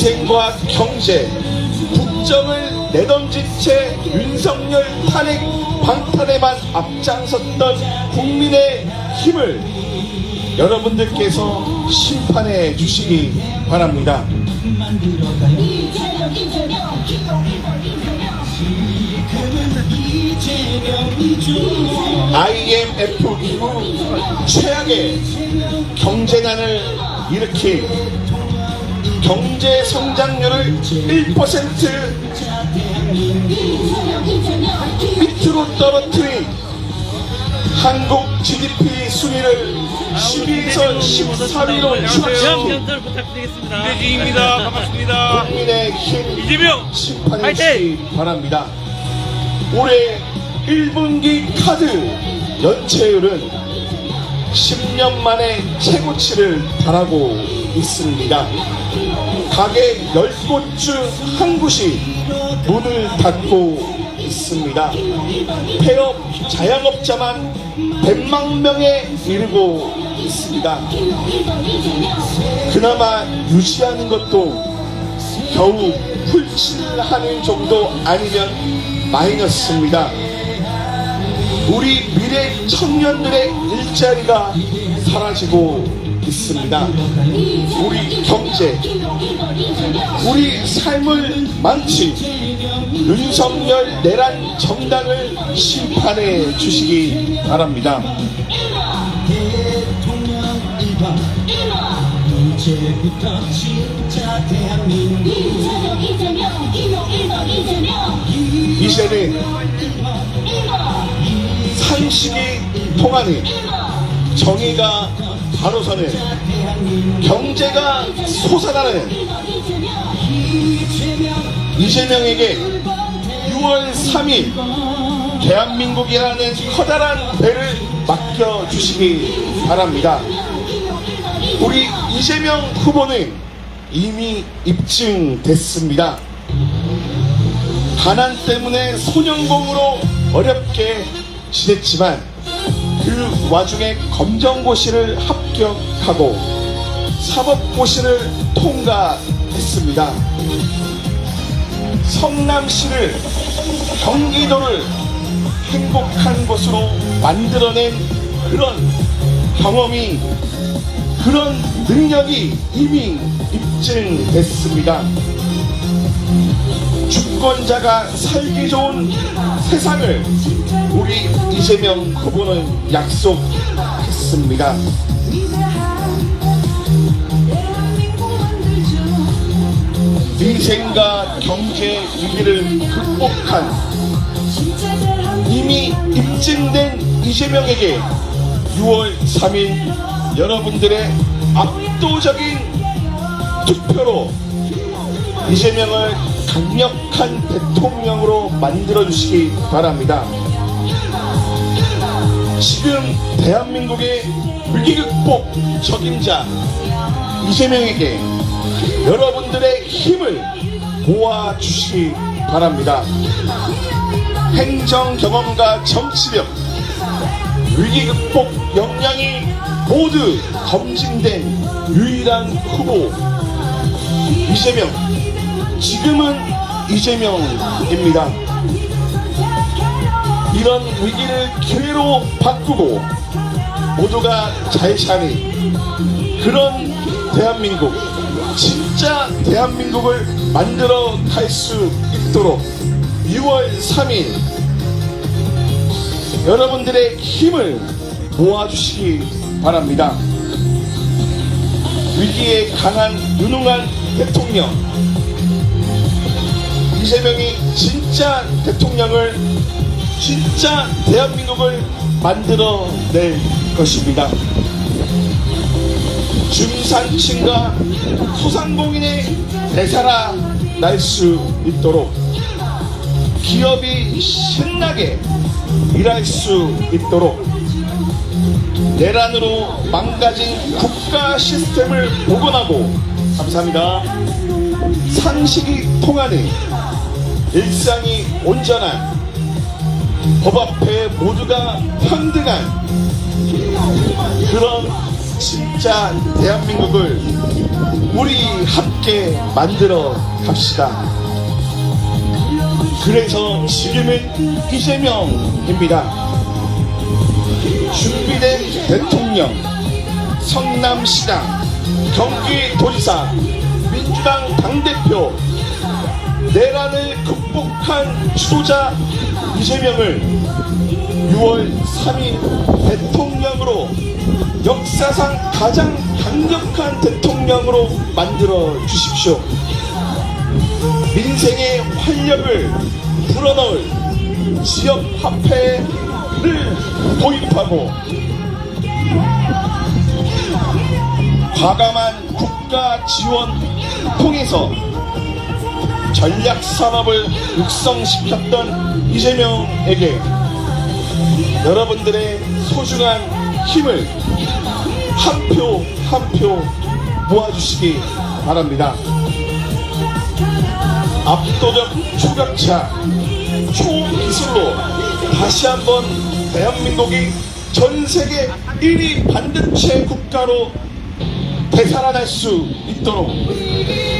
민생과 경제, 국정을 내던진 채 윤석열 탄핵 방탄에만 앞장섰던 국민의 힘을 여러분들께서 심판해 주시기 바랍니다. IMF 이후 최악의 경제난을 일으킨 경제 성장률을 1% 밑으로 떨어뜨린 한국 GDP 순위를 12에서 14위로 추락시킨 부탁드리겠습니다. 이대진입니다. 반갑습니다. 국민의 힘 이재명 심판해 주시기 바랍니다. 올해 1분기 카드 연체율은 10년 만에 최고치를 달하고 있습니다. 가게 10곳 중 한 곳이 문을 닫고 있습니다. 폐업 자영업자만 100만 명에 이르고 있습니다. 그나마 유지하는 것도 겨우 풀칠하는 정도 아니면 마이너스입니다. 우리 미래 청년들의 일자리가 사라지고 있습니다. 우리 경제, 우리 삶을 망친 윤석열 내란 정당을 심판해 주시기 바랍니다. 이제부터 진짜 대한민국 이제는 상식이 통하는 정의가 바로 서는 경제가 솟아나는 이재명에게 6월 3일 대한민국이라는 커다란 배를 맡겨주시기 바랍니다. 우리 이재명 후보는 이미 입증됐습니다. 가난 때문에 소년공으로 어렵게 지냈지만 그 와중에 검정고시를 합격하고 사법고시를 통과했습니다. 성남시를, 경기도를 행복한 곳으로 만들어낸 그런 경험이, 그런 능력이 이미 입증됐습니다. 주권자가 살기 좋은 세상을 우리 이재명 후보는 약속했습니다. 민생과 경제 위기를 극복한 이미 입증된 이재명에게 6월 3일 여러분들의 압도적인 투표로 이재명을 강력한 대통령으로 만들어주시기 바랍니다. 지금 대한민국의 위기 극복 적임자 이재명에게 여러분들의 힘을 모아주시기 바랍니다. 행정 경험과 정치력, 위기 극복 역량이 모두 검증된 유일한 후보 이재명, 지금은 이재명입니다. 이런 위기를 기회로 바꾸고 모두가 잘 사는 그런 대한민국, 진짜 대한민국을 만들어 갈 수 있도록 6월 3일 여러분들의 힘을 모아주시기 바랍니다. 위기에 강한 유능한 대통령 이재명이 진짜 대통령을, 진짜 대한민국을 만들어낼 것입니다. 중산층과 소상공인의 대사라 날 수 있도록 기업이 신나게 일할 수 있도록 내란으로 망가진 국가 시스템을 복원하고, 감사합니다. 상식이 통하는 일상이 온전한 법 앞에 모두가 평등한 그런 진짜 대한민국을 우리 함께 만들어 갑시다. 그래서 지금은 이재명입니다. 준비된 대통령, 성남시장, 경기도지사, 민주당 당대표, 내란을 극복한 지도자 이재명을 6월 3일 대통령으로 역사상 가장 강력한 대통령으로 만들어 주십시오. 민생의 활력을 불어넣을 지역 화폐를 도입하고 과감한 국가 지원 통해서 전략 산업을 육성시켰던 이재명에게 여러분들의 소중한 힘을 한 표 한 표 모아주시기 바랍니다. 압도적 초격차, 초기술로 다시 한번 대한민국이 전 세계 1위 반도체 국가로 되살아날 수 있도록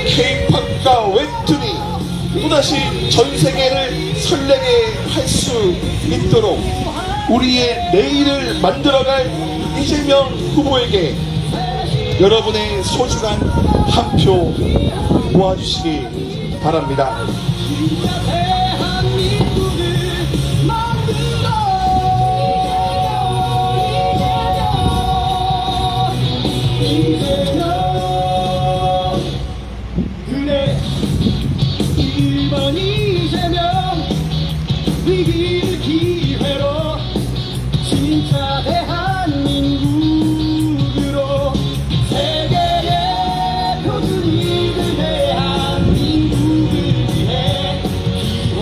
K-팝과 웹툰이 또다시 전 세계를 설레게 할 수 있도록 우리의 내일을 만들어갈 이재명 후보에게 여러분의 소중한 한 표 모아주시기 바랍니다. 그래 1번 이재명 위기를 기회로 진짜 대한민국으로 세계의 표준이들 대한민국을 위해 기호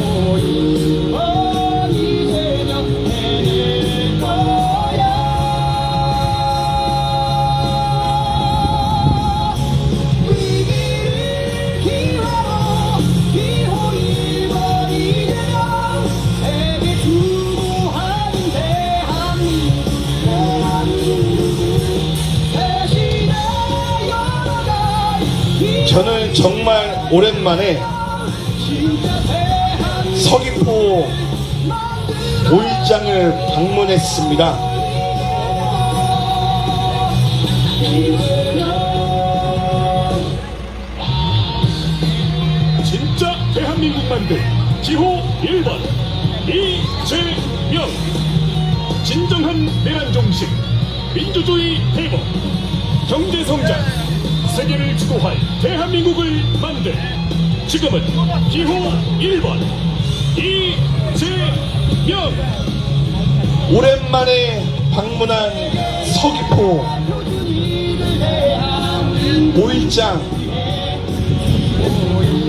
1번 이재명 해낼 거야. 위기를 기회로 기호 1번 이재명 세계 주도하는 대한민국 대신에 열어갈 저는 정말 오랜만에 진짜 대한민국 서귀포 5일장을 방문했습니다. 진짜 대한민국 만들 지호 1번 이재명. 진정한 내란 종식, 민주주의 대복, 경제 성장, 세계를 주도할 대한민국을 만들 지금은 기호 1번 이재명. 오랜만에 방문한 서귀포 5일장,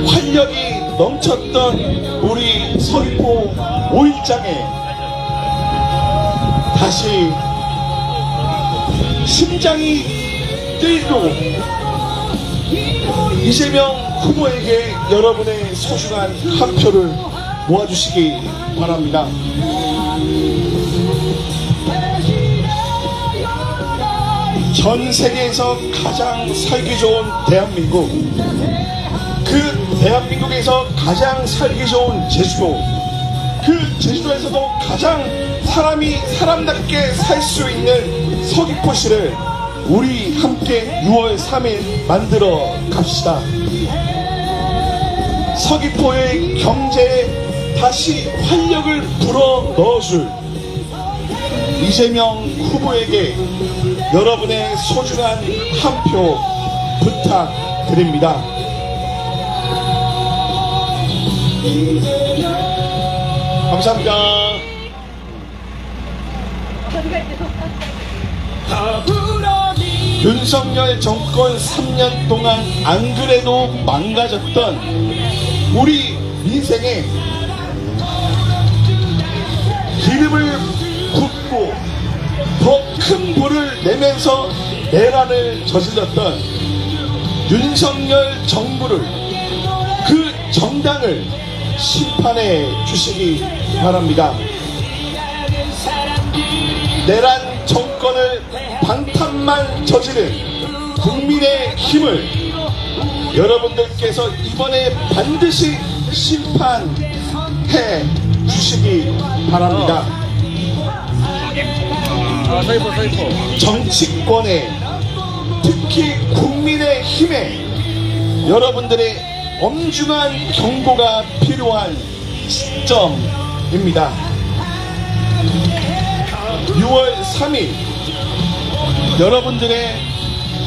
활력이 넘쳤던 우리 서귀포 5일장에 다시 심장이 뛰고 이재명 후보에게 여러분의 소중한 한 표를 모아주시기 바랍니다. 전 세계에서 가장 살기 좋은 대한민국, 그 대한민국에서 가장 살기 좋은 제주도, 그 제주도에서도 가장 사람이 사람답게 살 수 있는 서귀포시를 우리 함께 6월 3일 만들어 갑시다. 서귀포의 경제에 다시 활력을 불어 넣어줄 이재명 후보에게 여러분의 소중한 한 표 부탁드립니다. 감사합니다. 윤석열 정권 3년 동안 안 그래도 망가졌던 우리 인생에 기름을 붓고 더 큰 불을 내면서 내란을 저질렀던 윤석열 정부를, 그 정당을 심판해 주시기 바랍니다. 내란 정권을 방탄 악만 저지른 국민의 힘을 여러분들께서 이번에 반드시 심판해 주시기 바랍니다. 정치권에 특히 국민의 힘에 여러분들의 엄중한 경고가 필요한 시점입니다. 6월 3일 여러분들의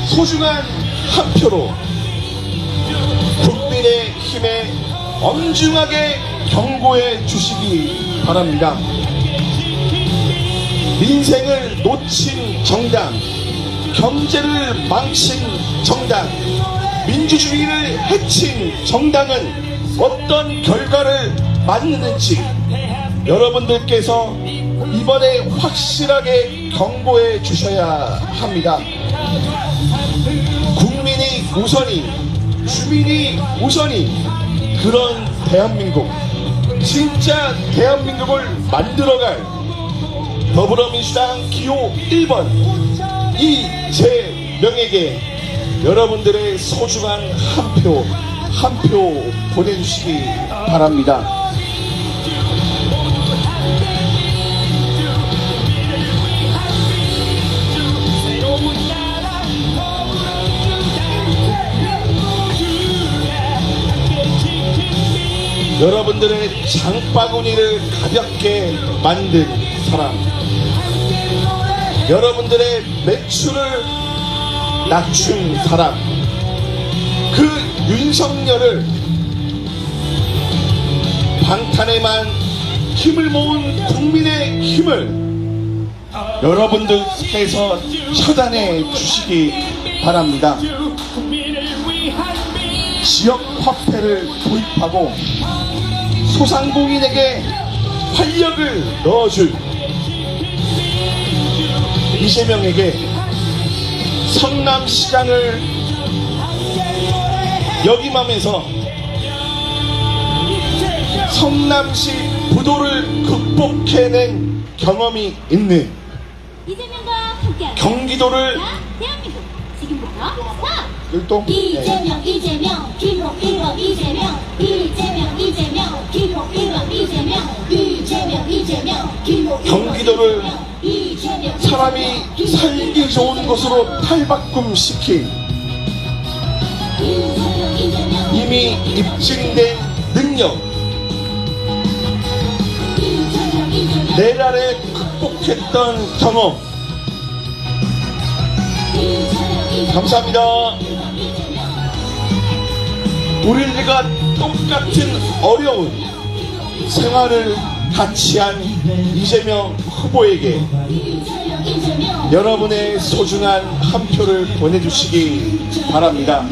소중한 한 표로 국민의 힘에 엄중하게 경고해 주시기 바랍니다. 민생을 놓친 정당, 경제를 망친 정당, 민주주의를 해친 정당은 어떤 결과를 맞는지 여러분들께서 이번에 확실하게 경고해 주셔야 합니다. 국민이 우선이, 주민이 우선이 그런 대한민국, 진짜 대한민국을 만들어갈 더불어민주당 기호 1번 이재명에게 여러분들의 소중한 한 표 보내주시기 바랍니다. 여러분들의 장바구니를 가볍게 만든 사람, 여러분들의 매출을 낮춘 사람, 그 윤석열을 방탄에만 힘을 모은 국민의 힘을 여러분들께서 처단해 주시기 바랍니다. 지역 화폐를 도입하고 소상공인에게 활력을 넣어줄 이재명에게 성남시장을 역임하면서 성남시 부도를 극복해낸 경험이 있는 이재명과 함께 경기도를 대한민국 지금부터 스타트! 율동 이재명 기호 1번 이재명 기호 1번 이재명 기호 1번 경기도를 사람이 살기 좋은 곳으로 탈바꿈시킨 이미 입증된 능력, 내란에 극복했던 경험, 감사합니다. 우리들과 똑같은 어려운 생활을 같이 한 이재명 후보에게 여러분의 소중한 한 표를 보내주시기 바랍니다.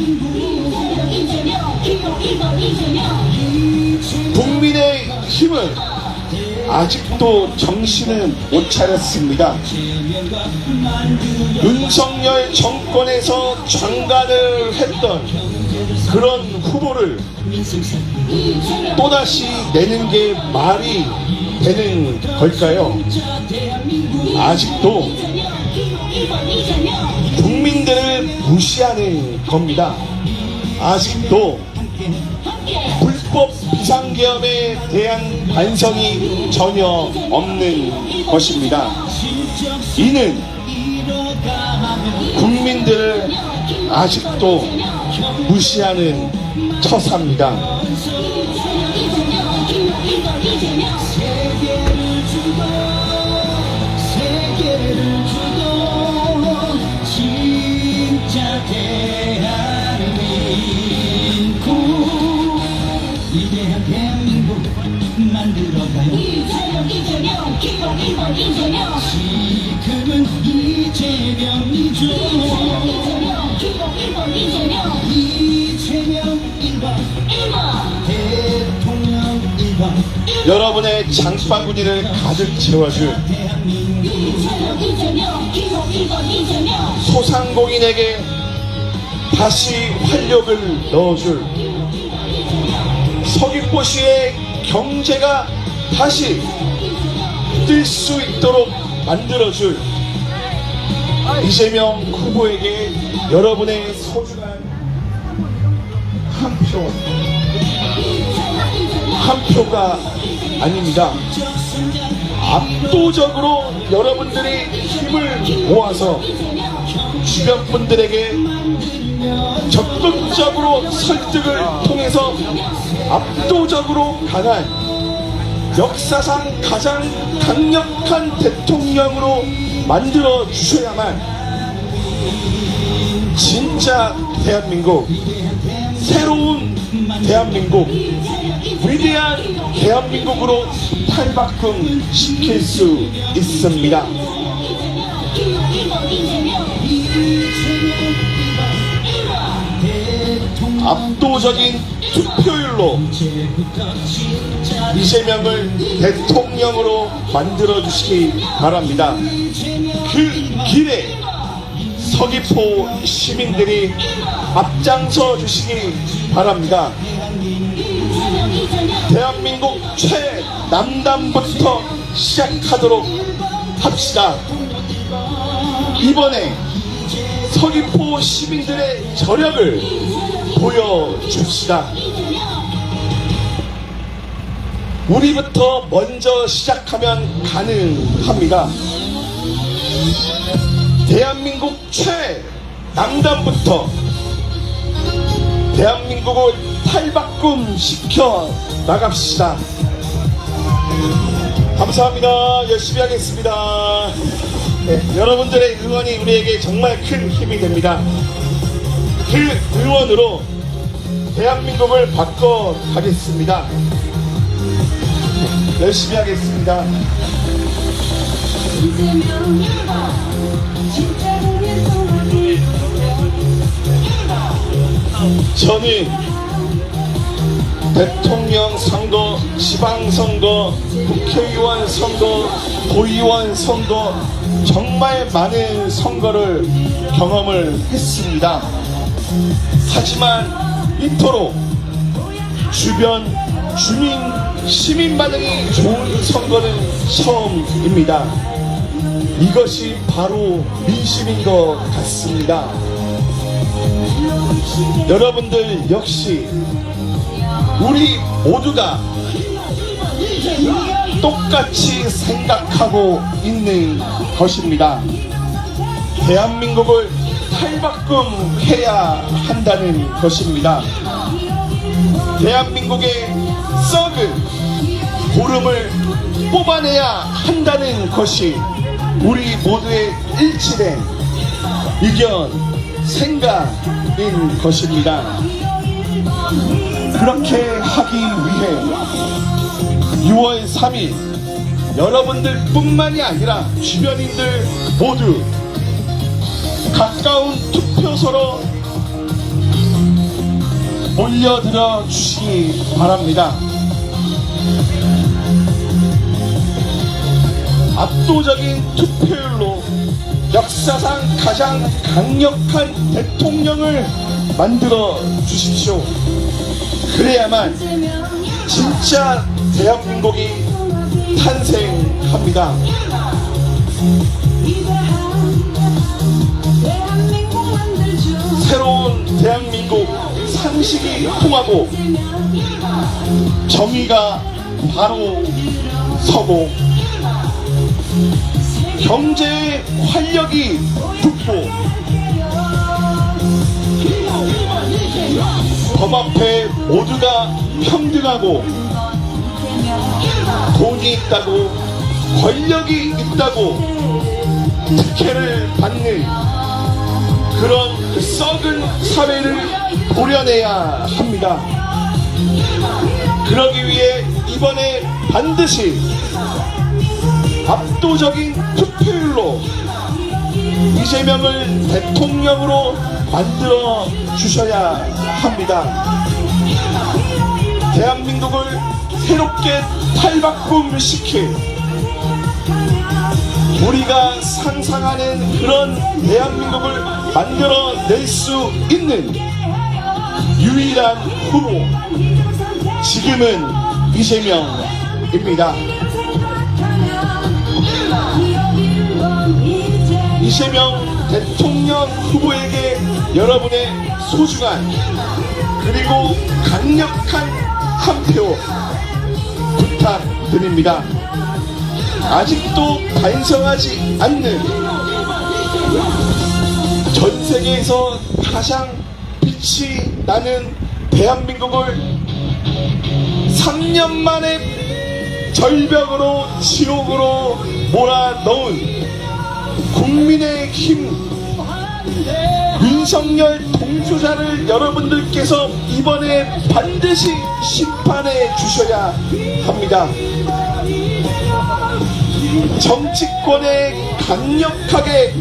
국민의 힘은 아직도 정신을 못 차렸습니다. 윤석열 정권에서 장관을 했던 그런 후보를 또다시 내는 게 말이 되는 걸까요? 아직도 국민들을 무시하는 겁니다. 아직도 불법 비상계엄에 대한 반성이 전혀 없는 것입니다. 이는 국민들을 아직도 무시하는 처사입니다. 진짜 대한민국 위대한 대한민국 만들어가요. 이재명 기호 1번 이재명 지금은 이재명이죠. 기호 1번 이재명 이재명 1번 대통령 1번 여러분의 장바구니를 가득 채워줄 이재명 기호 1번 이재명 소상공인에게 다시 활력을 넣어줄 서귀포시의 경제가 다시 뛸 수 있도록 만들어줄 이재명 후보에게 여러분의 소중한 한 표가 아닙니다. 압도적으로 여러분들이 힘을 모아서 주변 분들에게 적극적으로 설득을 통해서 압도적으로 강한 역사상 가장 강력한 대통령으로 만들어 주셔야만 진짜 대한민국, 새로운 대한민국, 위대한 대한민국으로 탈바꿈 시킬 수 있습니다. 압도적인 투표율로 이재명을 대통령으로 만들어 주시기 바랍니다. 그 길에 서귀포 시민들이 앞장서 주시기 바랍니다. 대한민국 최남단부터 시작하도록 합시다. 이번에 서귀포 시민들의 저력을 보여줍시다. 우리부터 먼저 시작하면 가능합니다. 대한민국 최남단부터 대한민국을 탈바꿈 시켜 나갑시다. 감사합니다. 열심히 하겠습니다. 네, 여러분들의 응원이 우리에게 정말 큰 힘이 됩니다. 그 응원으로 대한민국을 바꿔가겠습니다. 열심히 하겠습니다. 저는 대통령 선거, 지방선거, 국회의원 선거, 도의원 선거, 정말 많은 선거를 경험을 했습니다. 하지만 이토록 주변 주민, 시민 반응이 좋은 선거는 처음입니다. 이것이 바로 민심인 것 같습니다. 여러분들 역시 우리 모두가 똑같이 생각하고 있는 것입니다. 대한민국을 탈바꿈해야 한다는 것입니다. 대한민국의 썩은 고름을 뽑아내야 한다는 것이 우리 모두의 일치된 의견, 생각인 것입니다. 그렇게 하기 위해 6월 3일 여러분들 뿐만이 아니라 주변인들 모두 가까운 투표소로 몰려들어 주시기 바랍니다. 압도적인 투표율로 역사상 가장 강력한 대통령을 만들어 주십시오. 그래야만 진짜 대한민국이 탄생합니다. 새로운 대한민국 상식이 통하고 정의가 바로 서고 경제의 활력이 붙고 법 앞에 모두가 평등하고 돈이 있다고 권력이 있다고 특혜를 받는 그런 그 썩은 사회를 도려내야 합니다. 그러기 위해 이번에 반드시 압도적인 투표율로 이재명을 대통령으로 만들어 주셔야 합니다. 대한민국을 새롭게 탈바꿈 시킬 우리가 상상하는 그런 대한민국을 만들어낼 수 있는 유일한 후보, 지금은 이재명입니다. 이재명 대통령 후보에게 여러분의 소중한 그리고 강력한 한 표 부탁드립니다. 아직도 반성하지 않는 전 세계에서 가장 빛이 나는 대한민국을 3년 만에 절벽으로 지옥으로 몰아넣은 국민의힘 윤석열 동조자를 여러분들께서 이번에 반드시 심판해 주셔야 합니다. 정치권에 강력하게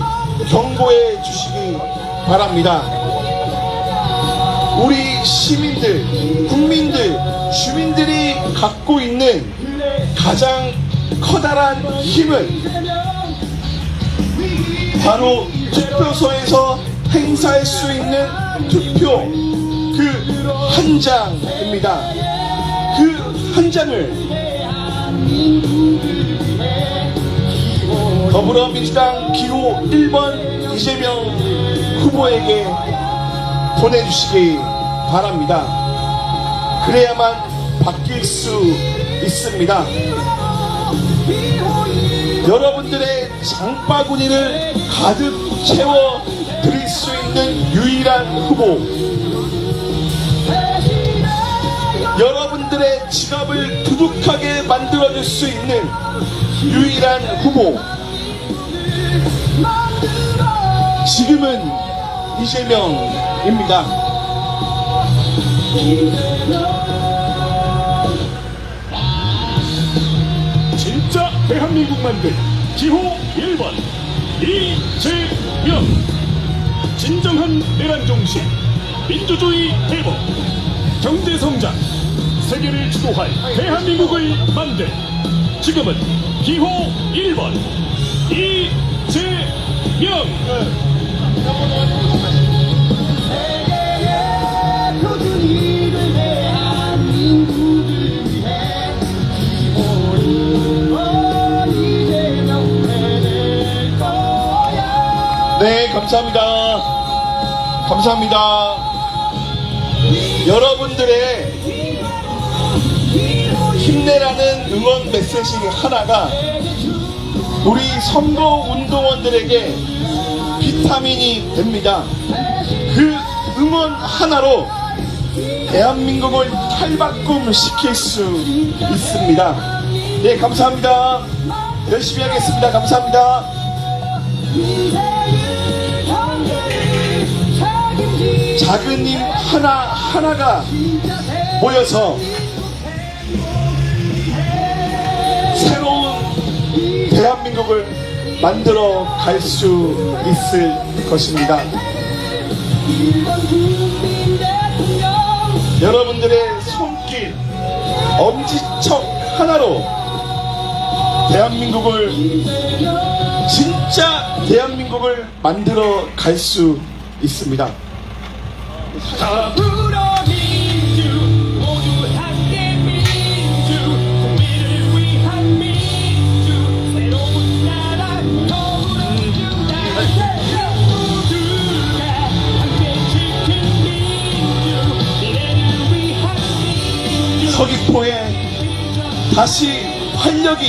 경고해 주시기 바랍니다. 우리 시민들, 국민들, 주민들이 갖고 있는 가장 커다란 힘은 바로 투표소에서 행사할 수 있는 투표 그 한 장입니다. 그 한 장을 더불어민주당 기호 1번 이재명 후보에게 보내주시기 바랍니다. 그래야만 바뀔 수 있습니다. 여러분들의 장바구니를 가득 채워 드릴 수 있는 유일한 후보, 여러분들의 지갑을 두둑하게 만들어줄 수 있는 유일한 후보, 지금은 이재명입니다. 진짜 대한민국 만들 기호 1번 이재명. 진정한 내란 정신, 민주주의 회복, 경제 성장, 세계를 주도할 대한민국을 만들 지금은 기호 1번 이재명. 네, 감사합니다. 감사합니다. 여러분들의 힘내라는 응원 메시지 하나가 우리 선거운동원들에게 비타민이 됩니다. 그 응원 하나로 대한민국을 탈바꿈 시킬 수 있습니다. 네, 감사합니다. 열심히 하겠습니다. 감사합니다. 작은 힘 하나하나가 모여서 새로운 대한민국을 만들어 갈 수 있을 것입니다. 여러분들의 손길, 엄지척 하나로 대한민국을, 진짜 대한민국을 만들어 갈 수 있습니다. 더불어 민주, 모두 함께 민주, 국민을 위한 민주, 새로운 나라 더불어 민주당, 모두가 함께 지킨 민주, 미래를 위한 민주. 서귀포에 다시 활력이,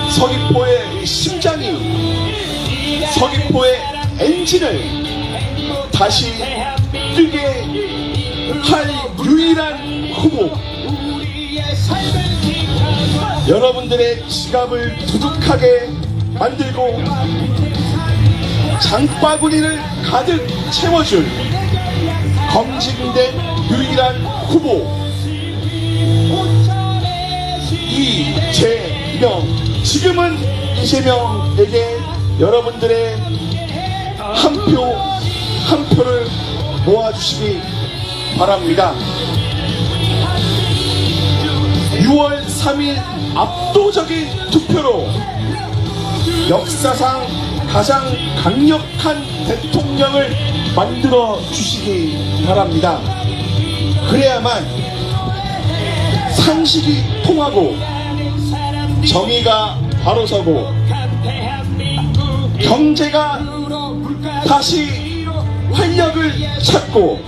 서귀포의 심장이, 서귀포의 엔진을 다시 뛰게 할 유일한 후보, 여러분들의 지갑을 두둑하게 만들고 장바구니를 가득 채워줄 검증된 유일한 후보 이재명. 지금은 이재명에게 여러분들의 한 표를 모아주시기 바랍니다. 6월 3일 압도적인 투표로 역사상 가장 강력한 대통령을 만들어 주시기 바랍니다. 그래야만 상식이 통하고 정의가 바로 서고 경제가 다시 활력을 찾고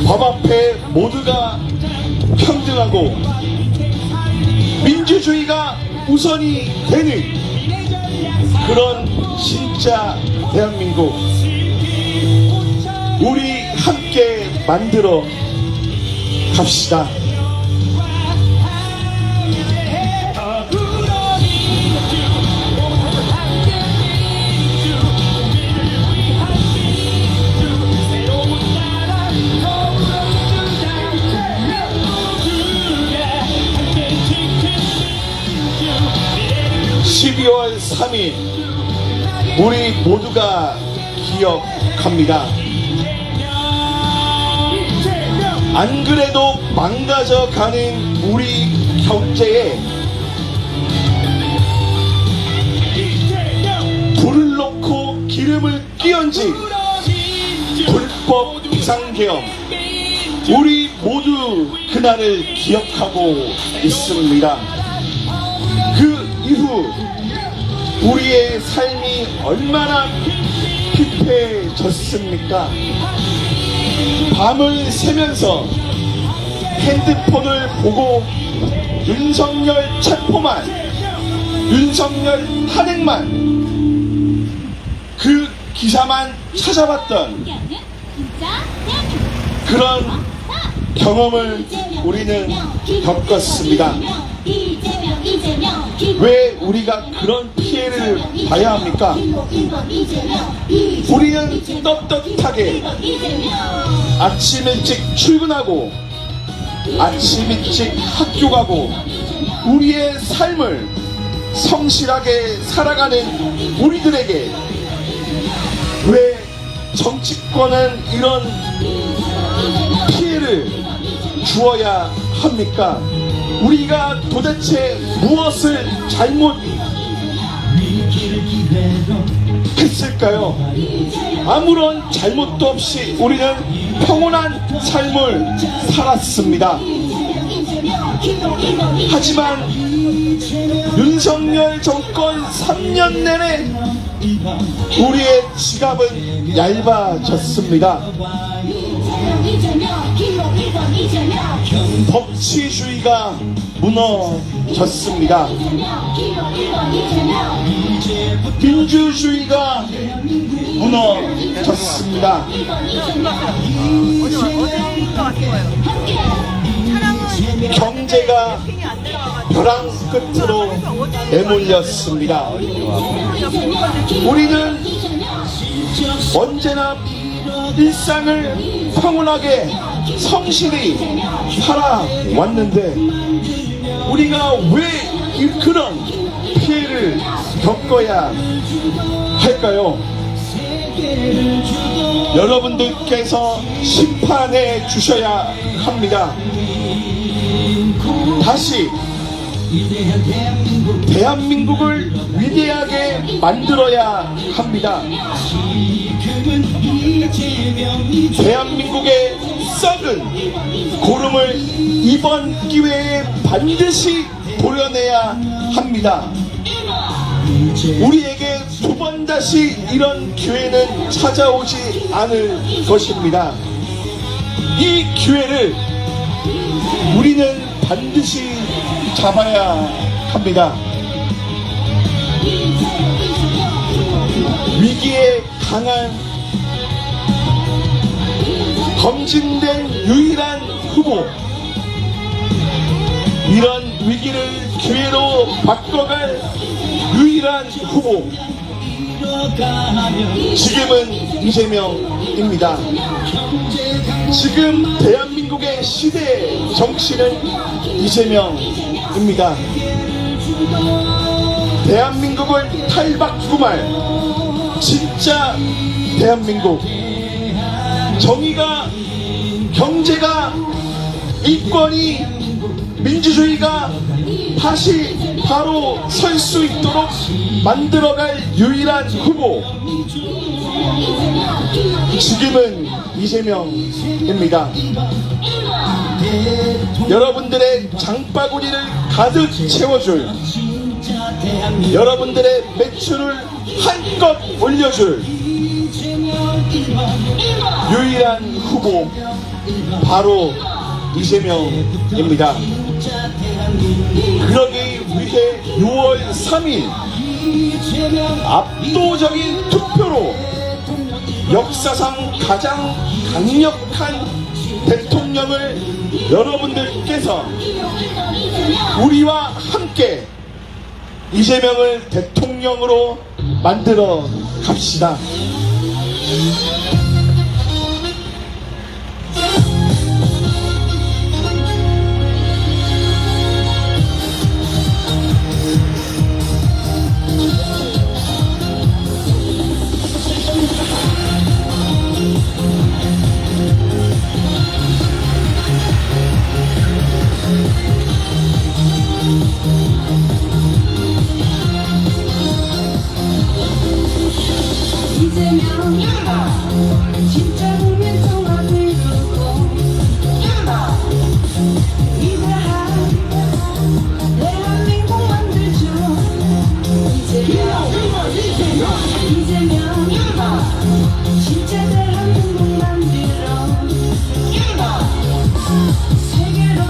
법 앞에 모두가 평등하고 민주주의가 우선이 되는 그런 진짜 대한민국 우리 함께 만들어 갑시다. (12월 3일) 우리 모두가 기억합니다. 안 그래도 망가져가는 우리 경제에 불을 놓고 기름을 끼얹은 불법 비상계엄, 우리 모두 그날을 기억하고 있습니다. 그 이후 우리의 삶이 얼마나 피폐해졌습니까? 밤을 새면서 핸드폰을 보고 윤석열 체포만, 윤석열 탄핵만, 그 기사만 찾아봤던 그런 경험을 우리는 겪었습니다. 왜 우리가 그런 피해를 봐야 합니까? 우리는 떳떳하게 아침 일찍 출근하고 아침 일찍 학교 가고 우리의 삶을 성실하게 살아가는 우리들에게 왜 정치권은 이런 피해를 주어야 합니까? 우리가 도대체 무엇을 잘못했을까요? 아무런 잘못도 없이 우리는 평온한 삶을 살았습니다. 하지만 윤석열 정권 3년 내내 우리의 지갑은 얇아졌습니다. 법치주의가 무너졌습니다. 민주주의가 무너졌습니다. 경제가 벼랑 끝으로 내몰렸습니다. 우리는 언제나 일상을 평온하게 성실히 살아왔는데 우리가 왜 그런 피해를 겪어야 할까요? 여러분들께서 심판해 주셔야 합니다. 다시 대한민국을 위대하게 만들어야 합니다. 대한민국의 썩은 고름을 이번 기회에 반드시 도려내야 합니다. 우리에게 두 번 다시 이런 기회는 찾아오지 않을 것입니다. 이 기회를 우리는 반드시 잡아야 합니다. 위기에 강한 검증된 유일한 후보, 이런 위기를 기회로 바꿔갈 유일한 후보, 지금은 이재명입니다. 지금 대한민국의 시대 정치는 이재명입니다. 대한민국을 탈바꿈할 진짜 대한민국, 정의가, 경제가, 이권이, 민주주의가 다시 바로 설 수 있도록 만들어갈 유일한 후보, 지금은 이재명입니다. 여러분들의 장바구니를 가득 채워줄 대한민국 여러분들의 매출을 한껏 올려줄 이재명 1번 유일한 후보 바로 이재명입니다. 진짜 대한민국 그러기 위해 6월 3일 이재명 압도적인 투표로 역사상 가장 강력한 대통령을 여러분들께서 우리와 함께 이재명을 대통령으로 만들어 갑시다. 이재명 진짜 국민통합을 이루고 위대한 대한민국 만들죠. 이재명 진짜 대한민국 만들어 세계로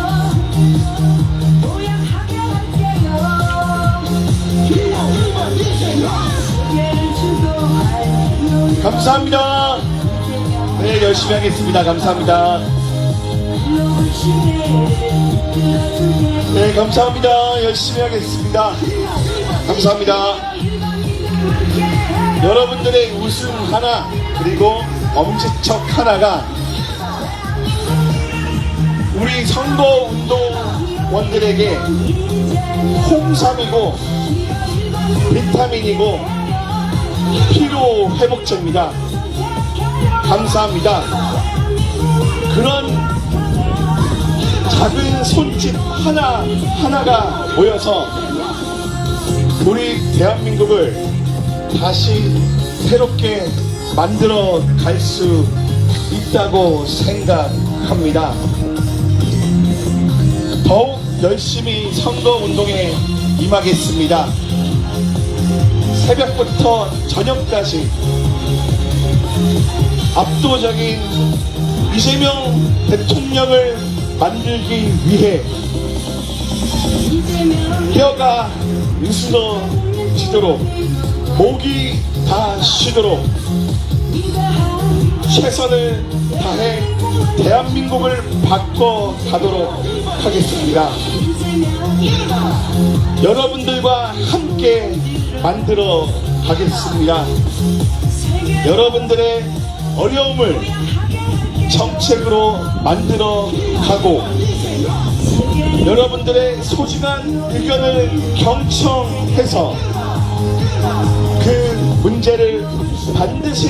도약하게 할게요. 세계를 주도할 감사합니다. 네, 열심히 하겠습니다. 감사합니다. 네, 감사합니다. 열심히 하겠습니다. 감사합니다. 여러분들의 우승 하나 그리고 엄지척 하나가 우리 선거운동원들에게 홍삼이고 비타민이고 피로 회복제입니다. 감사합니다. 그런 작은 손짓 하나가 모여서 우리 대한민국을 다시 새롭게 만들어 갈 수 있다고 생각합니다. 더욱 열심히 선거운동에 임하겠습니다. 새벽부터 저녁까지 압도적인 이재명 대통령을 만들기 위해 뼈가 으스러지도록 목이 다 쉬도록 최선을 다해 대한민국을 바꿔가도록 하겠습니다. 여러분들과 함께 만들어 가겠습니다. 여러분들의 어려움을 정책으로 만들어 가고 여러분들의 소중한 의견을 경청해서 그 문제를 반드시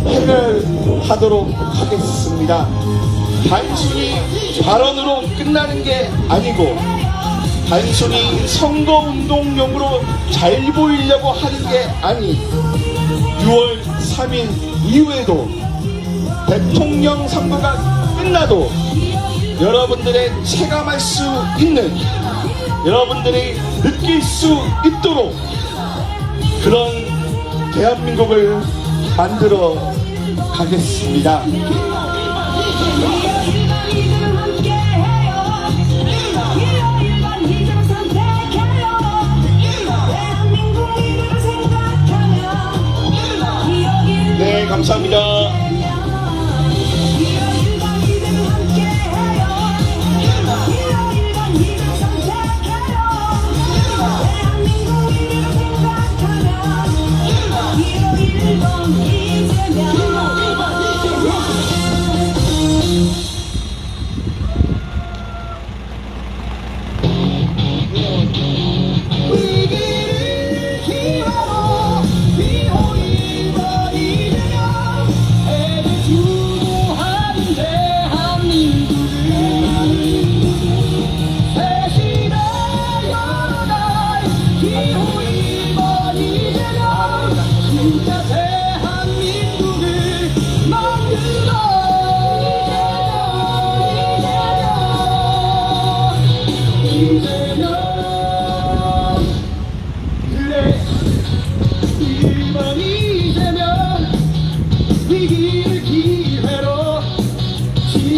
해결하도록 하겠습니다. 단순히 발언으로 끝나는 게 아니고 단순히 선거운동용으로 잘 보이려고 하는 게 아닌 6월 3일 이후에도 대통령 선거가 끝나도 여러분들의 체감할 수 있는 여러분들이 느낄 수 있도록 그런 대한민국을 만들어 가겠습니다. 네, 감사합니다. 이재명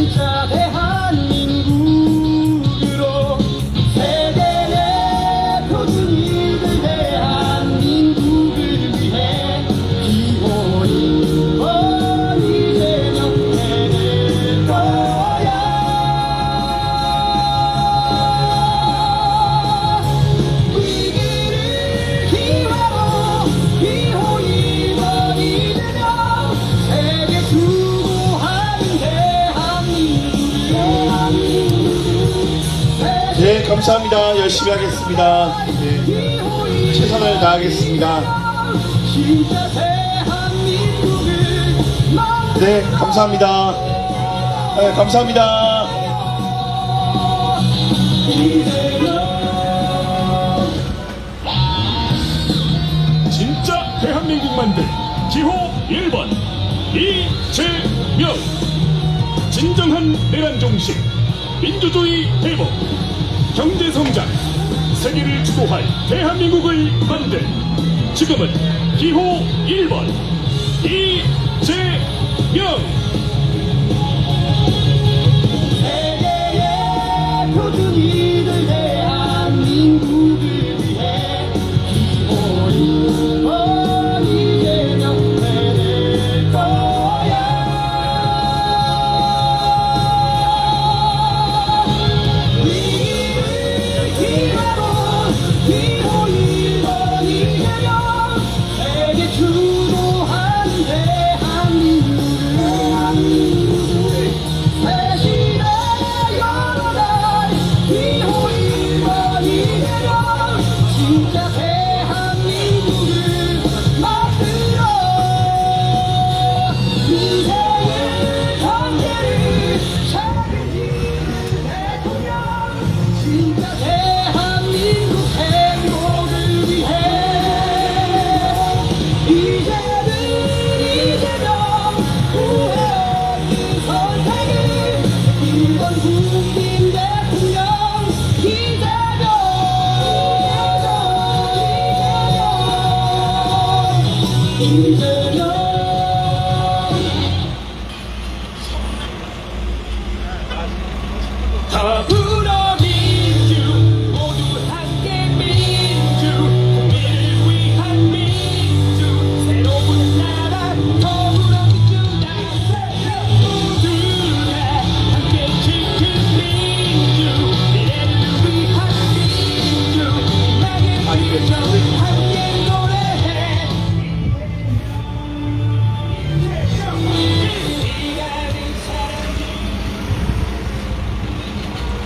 진짜 대한민국으로 세계 대표준 이들 대한민국을 위해 기호인 이재명 해낼 거야. 위기를 기회로 기호인원이 되며 세계 수고하는 대한민국. 네, 감사합니다. 열심히 하겠습니다. 네, 최선을 다하겠습니다. 진짜 대한민국을 네, 감사합니다. 네, 감사합니다. 진짜 대한민국 만들 기호 1번 이재명. 진정한 내란 정신, 민주주의 회복, 경제 성장, 세계를 주도할 대한민국을 만들 지금은 기호 1번 이재명. 세계의 표준 이들 대한민국을 위해 기호인 이재명 해낼 거야. 위기를 기회로 기호인원이 되며 세계 주도하는 대한민국을 새시대 열어갈 기호인원이 되며 진짜 대한민국을 만들어 인생의 경계를 책임지는 대통령. 진짜 대한민국 행복을 위해 이제는 이재명 후회 없는 선택을 이번 국민 대통령 이재명. 이재명 더불어 민주 모두 함께 민주 국민을 위한 민주 새로운 나라 더불어 민주당 모두가 함께 지킨 민주 미래를 위한 민주 희망의 민주 함께 노래해.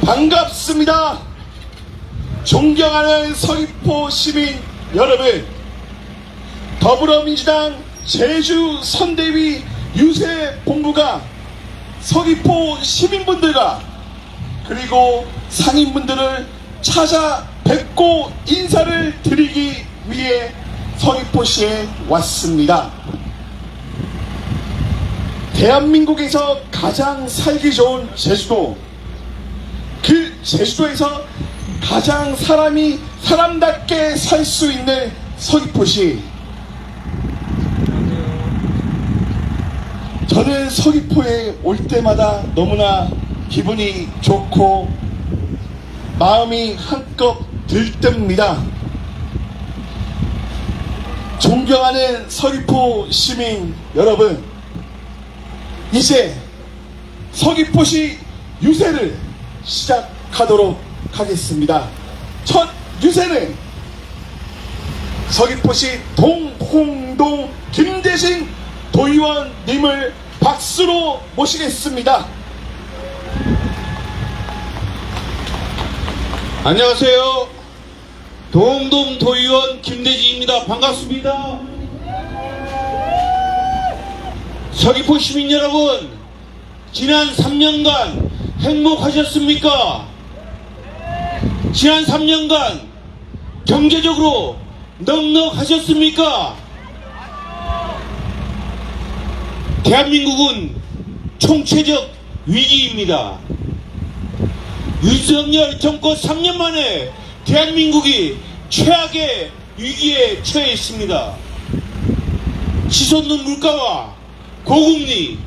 반갑습니다. 존경하는 서귀포 시민 여러분, 더불어민주당 제주 선대위 유세 본부가 서귀포 시민분들과 그리고 상인분들을 찾아뵙고 인사를 드리기 위해 서귀포시에 왔습니다. 대한민국에서 가장 살기 좋은 제주도, 그 제주도에서 가장 사람이 사람답게 살 수 있는 서귀포시. 저는 서귀포에 올 때마다 너무나 기분이 좋고 마음이 한껏 들뜹니다. 존경하는 서귀포 시민 여러분, 이제 서귀포시 유세를 시작하도록 하겠습니다. 첫 유세는 서귀포시 동홍동 김대신 도의원님을 박수로 모시겠습니다. 안녕하세요. 동홍동 도의원 김대진입니다. 반갑습니다. 서귀포 시민 여러분, 지난 3년간 행복하셨습니까? 지난 3년간 경제적으로 넉넉하셨습니까? 대한민국은 총체적 위기입니다. 윤석열 정권 3년 만에 대한민국이 최악의 위기에 처해 있습니다. 치솟는 물가와 고금리,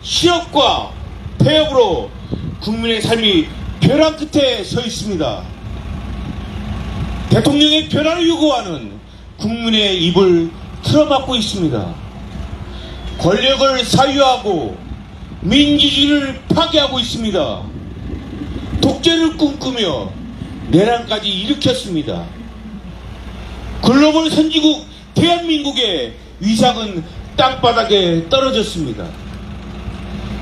실업과 폐업으로 국민의 삶이 벼랑 끝에 서 있습니다. 대통령의 변화를 요구하는 국민의 입을 틀어막고 있습니다. 권력을 사유하고 민주주의를 파괴하고 있습니다. 독재를 꿈꾸며 내란까지 일으켰습니다. 글로벌 선진국 대한민국의 위상은 땅바닥에 떨어졌습니다.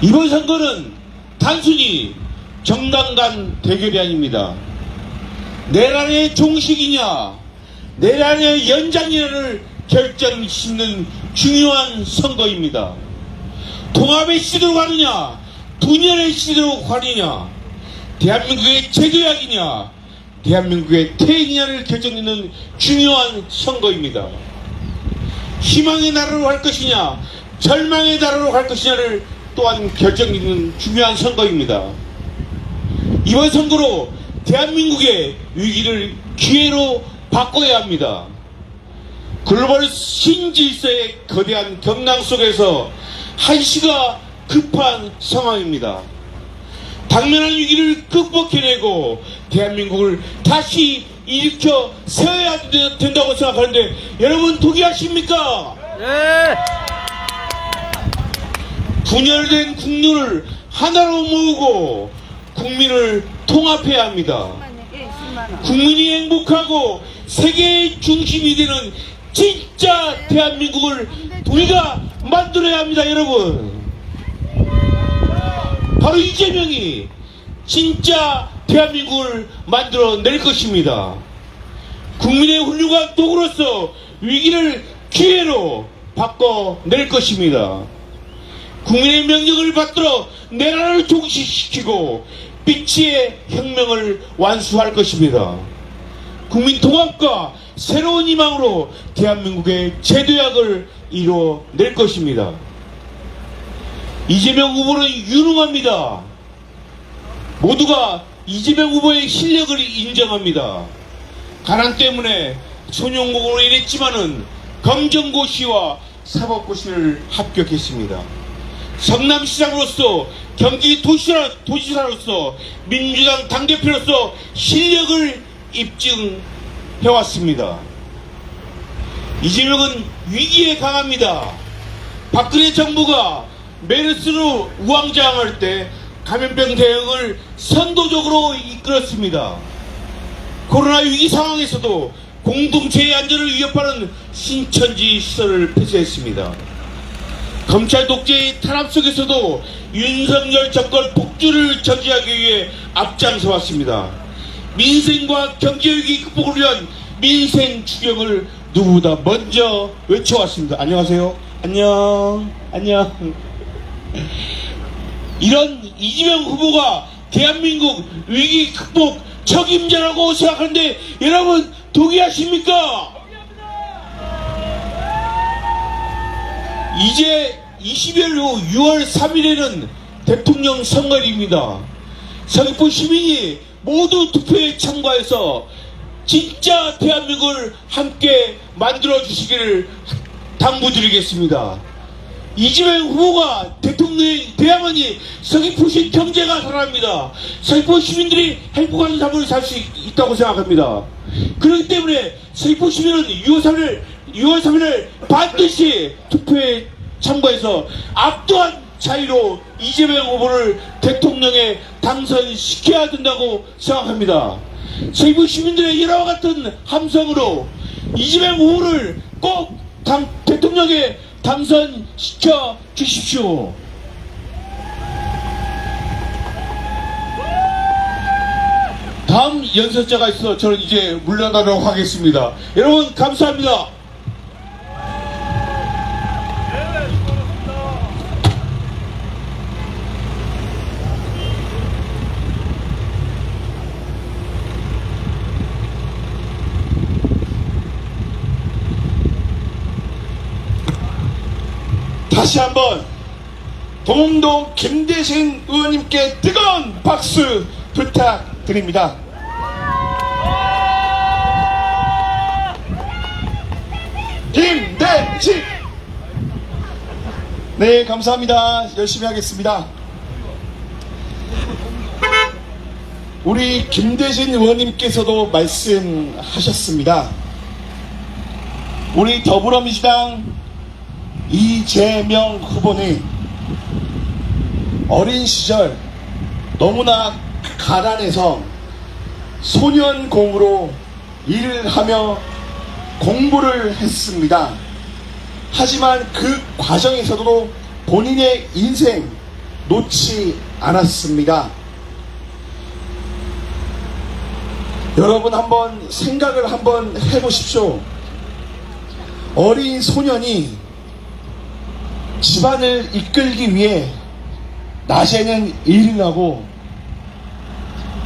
이번 선거는 단순히 정당 간 대결이 아닙니다. 내란의 종식이냐 내란의 연장이냐를 결정짓는 중요한 선거입니다. 통합의 시대로 가느냐 분열의 시대로 가느냐 대한민국의 제도약이냐 대한민국의 퇴행이냐를 결정짓는 중요한 선거입니다. 희망의 나라로 갈 것이냐 절망의 나라로 갈 것이냐를 또한 결정짓는 중요한 선거입니다. 이번 선거로 대한민국의 위기를 기회로 바꿔야 합니다. 글로벌 신질서의 거대한 경랑 속에서 한시가 급한 상황입니다. 당면한 위기를 극복해내고 대한민국을 다시 일으켜 세워야 된다고 생각하는데 여러분 동의하십니까? 분열된 국민을 하나로 모으고 국민을 통합해야 합니다. 국민이 행복하고 세계의 중심이 되는 진짜 대한민국을 우리가 만들어야 합니다. 여러분 바로 이재명이 진짜 대한민국을 만들어낼 것입니다. 국민의 훌륭한 도구로서 위기를 기회로 바꿔낼 것입니다. 국민의 명령을 받들어 내란을 종식시키고 빛의 혁명을 완수할 것입니다. 국민 통합과 새로운 희망으로 대한민국의 제도약을 이뤄낼 것입니다. 이재명 후보는 유능합니다. 모두가 이재명 후보의 실력을 인정합니다. 가난 때문에 소년공으로 인했지만은 검정고시와 사법고시를 합격했습니다. 성남시장으로서 경기도지사로서 민주당 당대표로서 실력을 입증해왔습니다. 이재명은 위기에 강합니다. 박근혜 정부가 메르스로 우왕좌왕할 때 감염병 대응을 선도적으로 이끌었습니다. 코로나 위기 상황에서도 공동체의 안전을 위협하는 신천지 시설을 폐쇄했습니다. 검찰 독재의 탄압 속에서도 윤석열 정권 폭주를 저지하기 위해 앞장서 왔습니다. 민생과 경제위기 극복을 위한 민생 추경을 누구보다 먼저 외쳐왔습니다. 안녕하세요. 안녕. 이런 이재명 후보가 대한민국 위기 극복 책임자라고 생각하는데 여러분 동의하십니까? 이제 20일 후 6월 3일에는 대통령 선거일입니다. 서귀포 시민이 모두 투표에 참가해서 진짜 대한민국을 함께 만들어 주시기를 당부드리겠습니다. 이재명 후보가 대통령이 돼야만이 서귀포시 경제가 살아납니다. 서귀포 시민들이 행복한 삶을 살 수 있다고 생각합니다. 그렇기 때문에 서귀포 시민은 6월 3일 반드시 투표에 참가해서 압도한 차이로 이재명 후보를 대통령에 당선시켜야 된다고 생각합니다. 서귀포 시민들의 이와 같은 함성으로 이재명 후보를 꼭 대통령에 당선시켜 주십시오. 다음 연설자가 있어 저는 이제 물러나도록 하겠습니다. 여러분 감사합니다. 다시 한번 동동 김대신 의원님께 뜨거운 박수 부탁드립니다. 김대신! 네, 감사합니다. 열심히 하겠습니다. 우리 김대진 의원님께서도 말씀하셨습니다. 우리 더불어민주당 이재명 후보는 어린 시절 너무나 가난해서 소년공으로 일을 하며 공부를 했습니다. 하지만 그 과정에서도 본인의 인생 놓지 않았습니다. 여러분 한번 생각을 한번 해보십시오. 어린 소년이 집안을 이끌기 위해 낮에는 일을 하고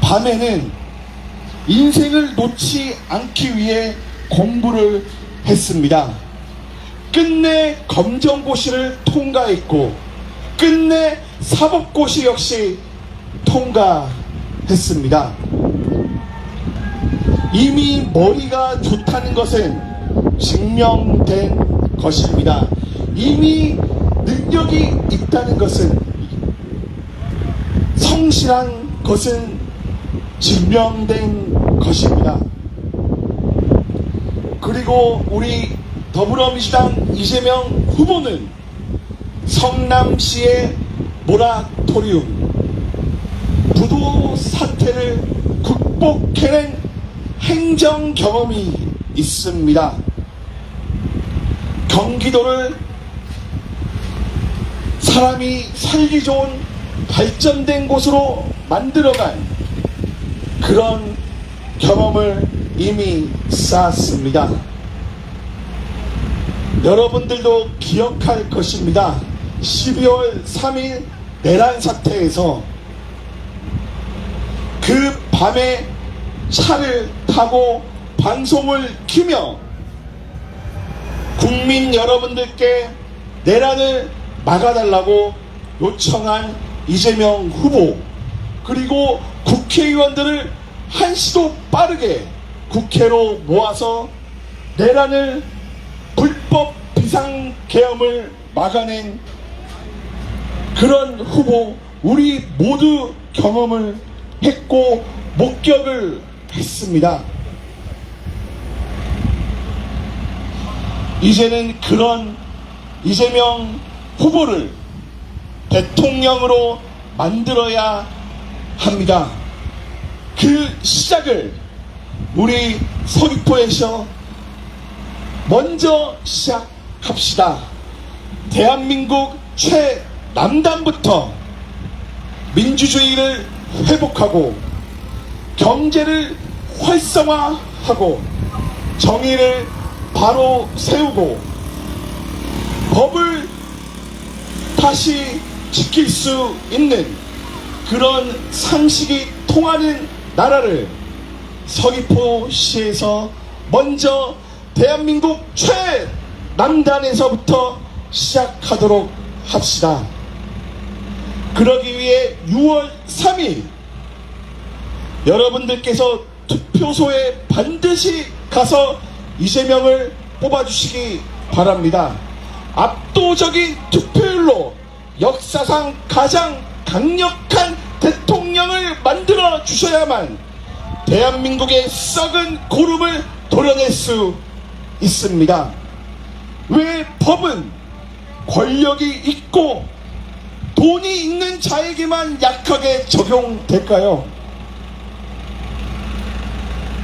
밤에는 인생을 놓지 않기 위해 공부를 했습니다. 끝내 검정고시를 통과했고 끝내 사법고시 역시 통과했습니다. 이미 머리가 좋다는 것은 증명된 것입니다. 이미 능력이 있다는 것은, 성실한 것은 증명된 것입니다. 그리고 우리 더불어민주당 이재명 후보는 성남시의 모라토리움, 부도 사태를 극복해낸 행정 경험이 있습니다. 경기도를 사람이 살기 좋은 발전된 곳으로 만들어간 그런 경험을 이미 쌓았습니다. 여러분들도 기억할 것입니다. 12월 3일 내란 사태에서 그 밤에 차를 타고 방송을 키며 국민 여러분들께 내란을 막아달라고 요청한 이재명 후보, 그리고 국회의원들을 한시도 빠르게 국회로 모아서 내란을, 불법 비상계엄을 막아낸 그런 후보, 우리 모두 경험을 했고 목격을 했습니다. 이제는 그런 이재명 후보를 대통령으로 만들어야 합니다. 그 시작을 우리 서귀포에서 먼저 시작합시다. 대한민국 최남단부터 민주주의를 회복하고 경제를 활성화하고 정의를 바로 세우고 법을 다시 지킬 수 있는 그런 상식이 통하는 나라를 서귀포시에서 먼저 대한민국 최남단에서부터 시작하도록 합시다. 그러기 위해 6월 3일 여러분들께서 투표소에 반드시 가서 이재명을 뽑아주시기 바랍니다. 압도적인 투표율로 역사상 가장 강력한 대통령을 만들어 주셔야만 대한민국의 썩은 고름을 도려낼 수 있습니다. 왜 법은 권력이 있고 돈이 있는 자에게만 약하게 적용될까요?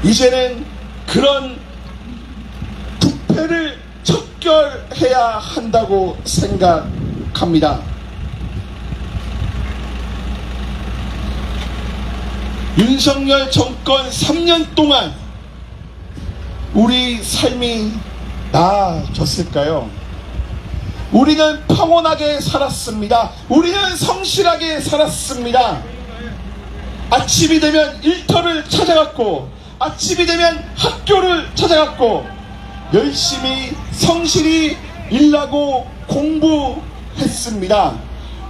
이제는 그런 부패를 척결해야 한다고 생각합니다. 윤석열 정권 3년 동안 우리 삶이 나아졌을까요? 우리는 평온하게 살았습니다. 우리는 성실하게 살았습니다. 아침이 되면 일터를 찾아갔고, 아침이 되면 학교를 찾아갔고, 열심히 성실히 일하고 공부했습니다.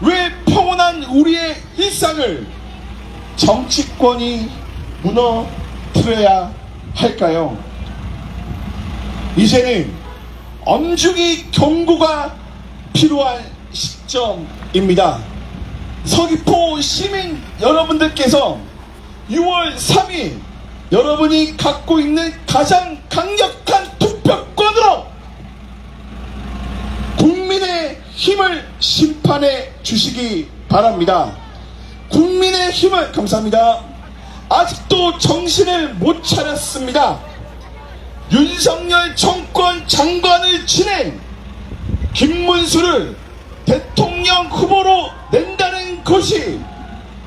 왜 평온한 우리의 일상을 정치권이 무너뜨려야 할까요? 이제는 엄중히 경고가 필요한 시점입니다. 서귀포 시민 여러분들께서 6월 3일 여러분이 갖고 있는 가장 강력한 투표권으로 국민의 힘을 심판해 주시기 바랍니다. 국민의 힘을, 감사합니다. 아직도 정신을 못 차렸습니다. 윤석열 정권 장관을 지낸 김문수를 대통령 후보로 낸다는 것이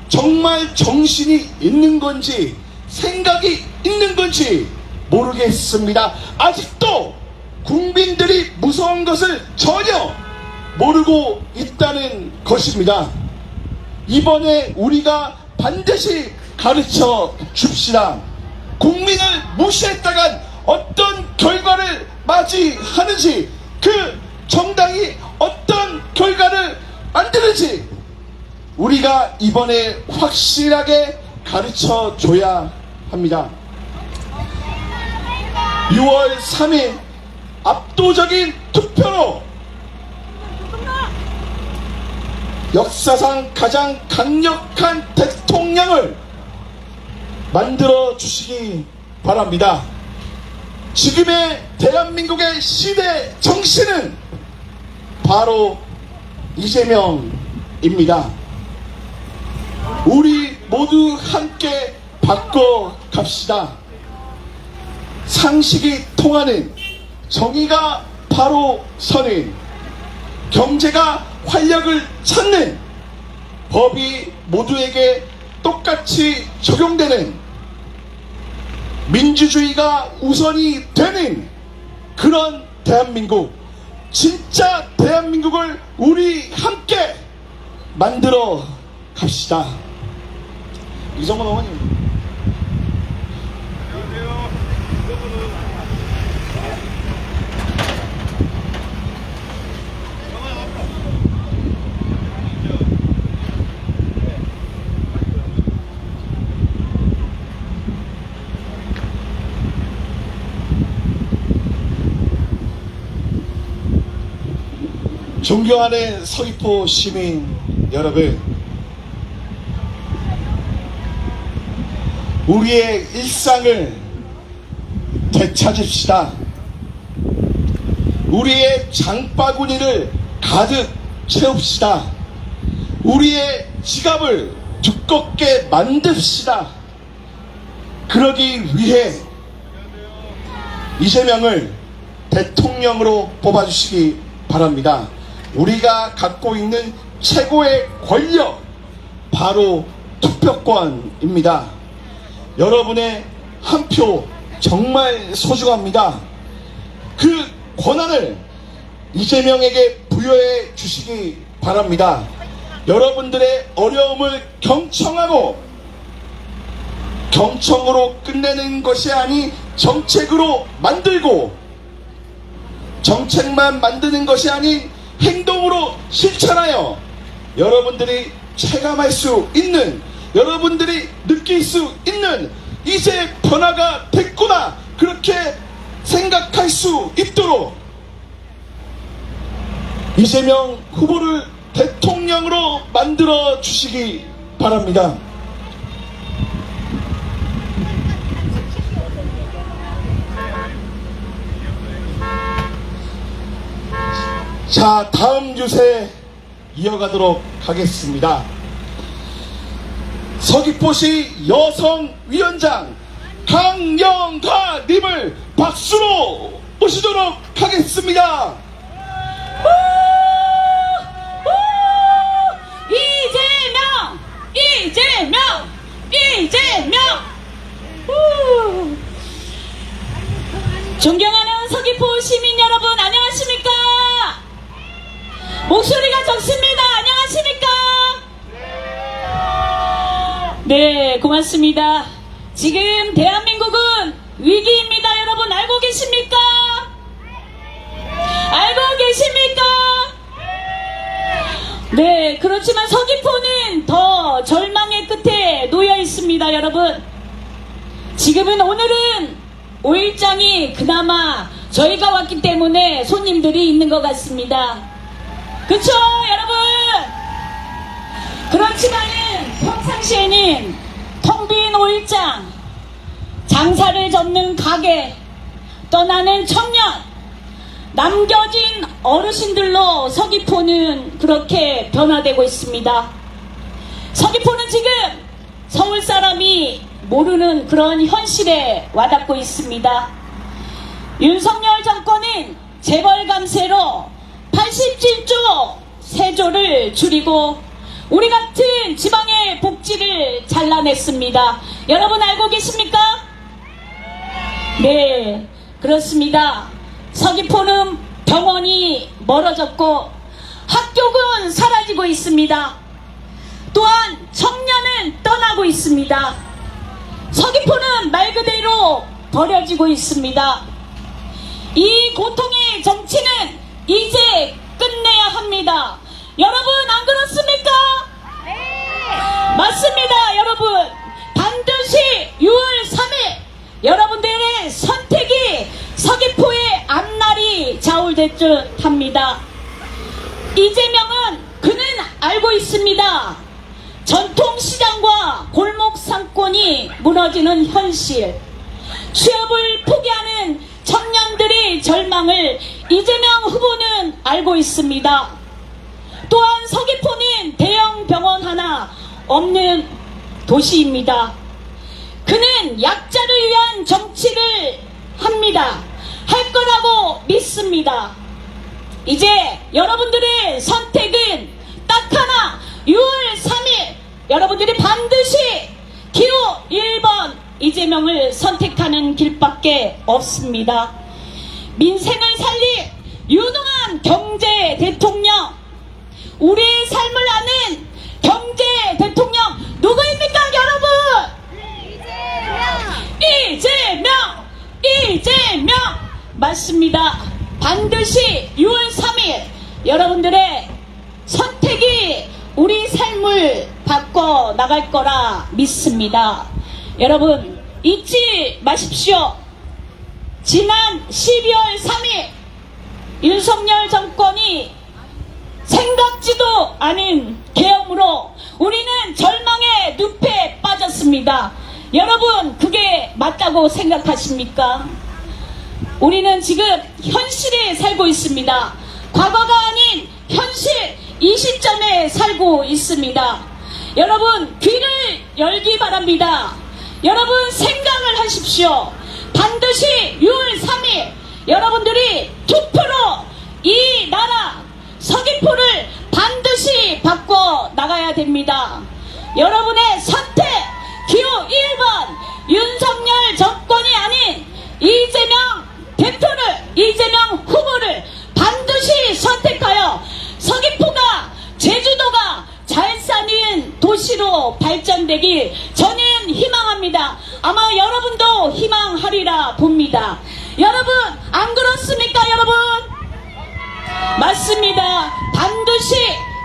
정말 정신이 있는 건지 생각이 있는 건지 모르겠습니다. 아직도 국민들이 무서운 것을 전혀 모르고 있다는 것입니다. 이번에 우리가 반드시 가르쳐 줍시다. 국민을 무시했다간 어떤 결과를 맞이하는지, 그 정당이 어떤 결과를 만드는지 우리가 이번에 확실하게 가르쳐 줘야 합니다. 6월 3일 압도적인 투표로 역사상 가장 강력한 대통령을 만들어 주시기 바랍니다. 지금의 대한민국의 시대 정신은 바로 이재명입니다. 우리 모두 함께 바꿔 갑시다. 상식이 통하는, 정의가 바로 서는, 경제가 활력을 찾는, 법이 모두에게 똑같이 적용되는, 민주주의가 우선이 되는 그런 대한민국, 진짜 대한민국을 우리 함께 만들어 갑시다. 이성문 어머님. 존경하는 서귀포 시민 여러분, 우리의 일상을 되찾읍시다. 우리의 장바구니를 가득 채웁시다. 우리의 지갑을 두껍게 만듭시다. 그러기 위해 이재명을 대통령으로 뽑아주시기 바랍니다. 우리가 갖고 있는 최고의 권력, 바로 투표권입니다. 여러분의 한 표 정말 소중합니다. 그 권한을 이재명에게 부여해 주시기 바랍니다. 여러분들의 어려움을 경청하고 경청으로 끝내는 것이 아닌 정책으로 만들고, 정책만 만드는 것이 아닌 행동으로 실천하여 여러분들이 체감할 수 있는, 여러분들이 느낄 수 있는, 이제 변화가 됐구나, 그렇게 생각할 수 있도록 이재명 후보를 대통령으로 만들어 주시기 바랍니다. 자, 다음 유세 이어가도록 하겠습니다. 서귀포시 여성위원장 강영가님을 박수로 모시도록 하겠습니다. 이재명! 존경하는 서귀포 시민 여러분, 안녕하십니까? 목소리가 적습니다. 안녕하십니까? 네, 고맙습니다. 지금 대한민국은 위기입니다. 여러분 알고 계십니까? 알고 계십니까? 네, 그렇지만 서귀포는 더 절망의 끝에 놓여 있습니다. 여러분, 지금은 오늘은 5일장이 그나마 저희가 왔기 때문에 손님들이 있는 것 같습니다. 그쵸 여러분? 그렇지만은 평상시에는 텅 빈 제5일장 장사를 접는 가게, 떠나는 청년, 남겨진 어르신들로 서귀포는 그렇게 변화되고 있습니다. 서귀포는 지금 서울 사람이 모르는 그런 현실에 와닿고 있습니다. 윤석열 정권은 재벌 감세로 87조 세조를 줄이고 우리 같은 지방의 복지를 잘라냈습니다. 여러분 알고 계십니까? 네, 그렇습니다. 서귀포는 병원이 멀어졌고 학교는 사라지고 있습니다. 또한 청년은 떠나고 있습니다. 서귀포는 말 그대로 버려지고 있습니다. 이 고통의 정치는 이제 끝내야 합니다. 여러분 안 그렇습니까? 네. 맞습니다. 여러분 반드시 6월 3일 여러분들의 선택이 서귀포의 앞날이 좌우될 듯 합니다. 이재명은 그는 알고 있습니다. 전통시장과 골목 상권이 무너지는 현실, 취업을 포기하는 청년들의 절망을 이재명 후보는 알고 있습니다. 또한 서귀포는 대형 병원 하나 없는 도시입니다. 그는 약자를 위한 정치를 합니다. 할 거라고 믿습니다. 이제 여러분들의 선택은 딱 하나, 6월 3일 여러분들이 반드시 기호 1번 이재명을 선택하는 길밖에 없습니다. 민생을 살릴 유능한 경제 대통령, 우리의 삶을 아는 경제 대통령 누구입니까 여러분? 이재명 맞습니다. 반드시 6월 3일 여러분들의 선택이 우리 삶을 바꿔 나갈 거라 믿습니다. 여러분 잊지 마십시오. 지난 12월 3일 윤석열 정권이 생각지도 않은 계엄으로 우리는 절망의 늪에 빠졌습니다. 여러분 그게 맞다고 생각하십니까? 우리는 지금 현실에 살고 있습니다. 과거가 아닌 현실 이 시점에 살고 있습니다. 여러분 귀를 열기 바랍니다. 여러분 생각을 하십시오. 반드시 6월 3일 여러분들이 투표로 이 나라 서귀포를 반드시 바꿔 나가야 됩니다. 여러분의 선택 기호 1번 윤석열 정권이 아닌 이재명 대표를, 이재명 후보를 반드시 선택하여 서귀포가, 제주도가 잘 사는 도시로 발전되길 저는 희망합니다. 아마 여러분도 희망하리라 봅니다. 여러분 안 그렇습니까 여러분? 맞습니다. 반드시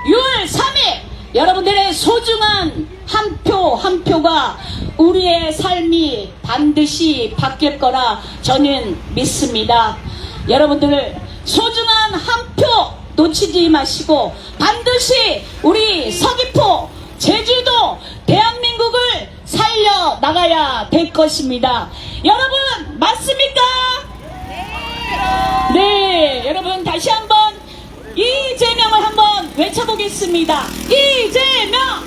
6월 3일 여러분들의 소중한 한 표 한 표가 우리의 삶이 반드시 바뀔 거라 저는 믿습니다. 여러분들 소중한 한 표 놓치지 마시고 반드시 우리 서귀포, 제주도, 대한민국을 살려 나가야 될 것입니다. 여러분 맞습니까? 네, 여러분 다시 한번 이재명을 한번 외쳐보겠습니다. 이재명!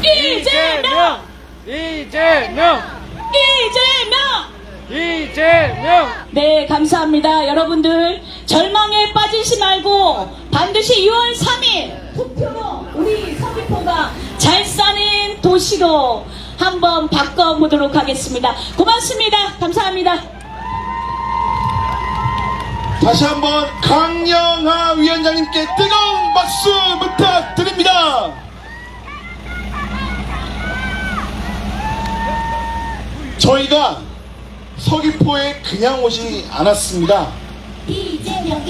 이재명! 이재명! 이재명! 이재명! 네, 감사합니다. 여러분들 절망에 빠지지 말고 반드시 6월 3일 투표로 우리 서귀포가 잘 사는 도시로 한번 바꿔보도록 하겠습니다. 고맙습니다. 감사합니다. 다시 한번 강영하 위원장님께 뜨거운 박수 부탁드립니다. 저희가 서귀포에 그냥 오지 않았습니다.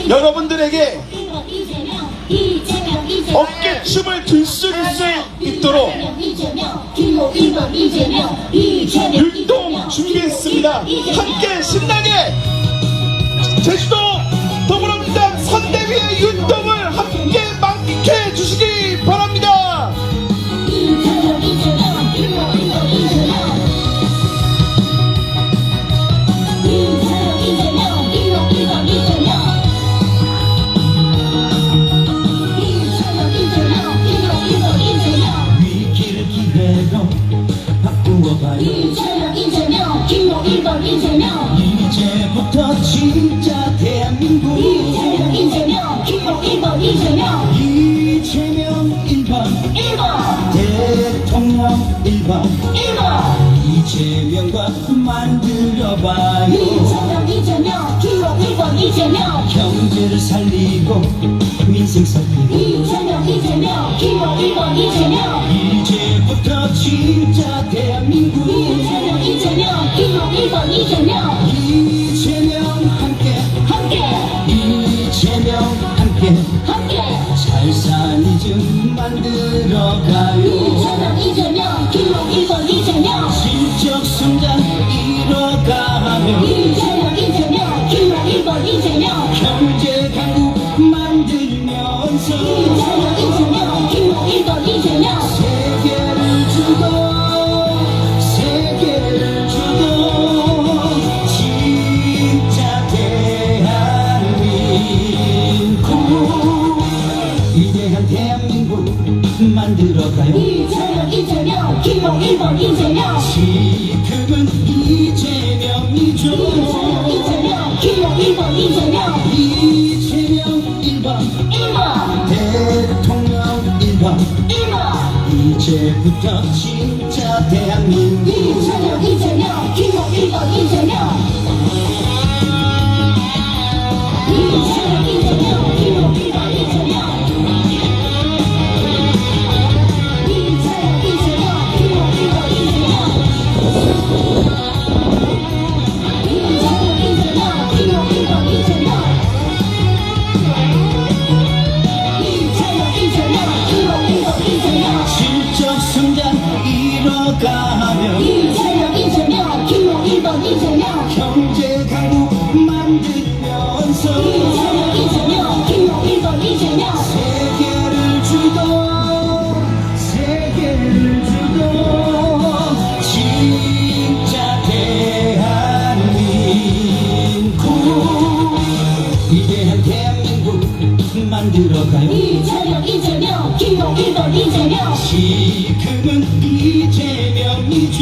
여러분들에게 어깨춤을 들 수 있도록 율동 준비했습니다. 함께 신나게 제주도 더불어민주당 선대위의 율동을 함께 만끽해 주시기 바랍니다. 만들어봐요. 이재명 기호 1번 이재명 경제를 살리고 민생 살리고 이재명 기호 1번 이재명 이제부터 진짜 대한민국 이재명 기호 1번 이재명 함께 함께 이재명 함께 잘 사는 집 만들어가요. 이재명 기호 1번 이재명 실적 성장 이뤄가며 이재명 기호 1번 이재명 경제 강국 만들면서 이재명 기호 1번 이재명 세계를 주도 진짜 대한민국 위대한 대한민국 만들어가요. 이재명 기호 1번 이재명 지금은 이재명이죠. 기호 1번 이재명 이재명 1번 1번 대통령 1번 이제부터 진짜 대한민국 이재명 기호 1번 이재명 기호 1번 이재명 실적 성장 이뤄가며 이재명 기호 1번 이재명 경제 강국 만들면서 이재명 기호 1번 이재명 세계를 주도 진짜 대한민국 위대한 대한민국 만들어가요. 이재명 기호 1번 이재명 지금은 이재명이죠.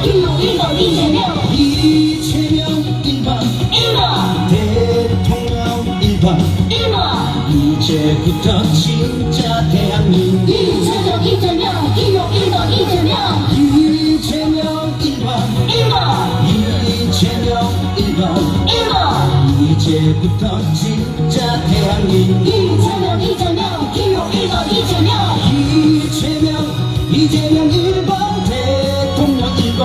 기호 1번 이재명 이재명 1번 1번 대통령 1번 1번 이제부터 진짜 대한민국 이재명 기호 1번 이재명 이재명 1번 1번 이재명 1번 1번 이제부터 진짜 대한민국 이재명 기호 1번 이재명 이재명 1번 대통령 1번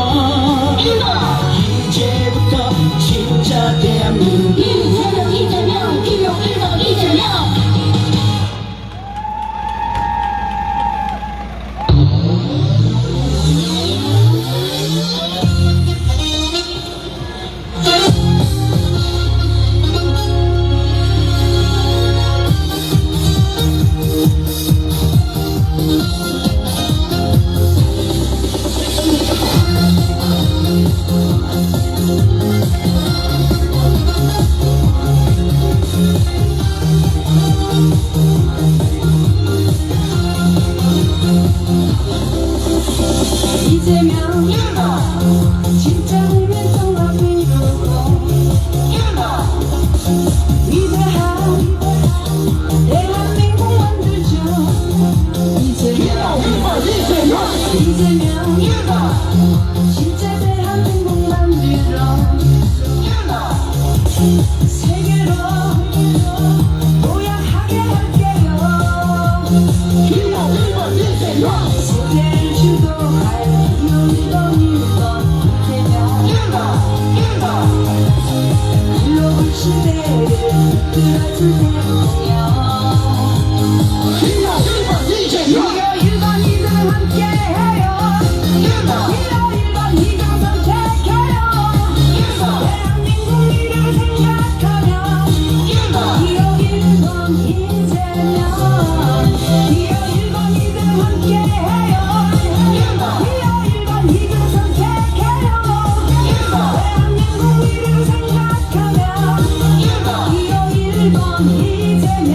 1번 이제부터 진짜 대한민국 이재명 기호 1번 이재명 이재명 1번 진짜 우리 통합을 이루고 1번 위대한 대한민국 만들죠. 이재명 1번 진짜 대한민국 만들어 세계로 도약하게 할게요. 세계를 주도할 이재명 글로벌 시대를 이끌어줄 대통령 기호 1번 이들 함께해요. 기호 1번 이들 선택해요. 대한민국 미래를 생각하며 기호 1번 이재명 기호 1번 이들 함께해요. 기호 1번 이들 선택해요. 대한민국 미래를 생각하며 기호 1번 이재명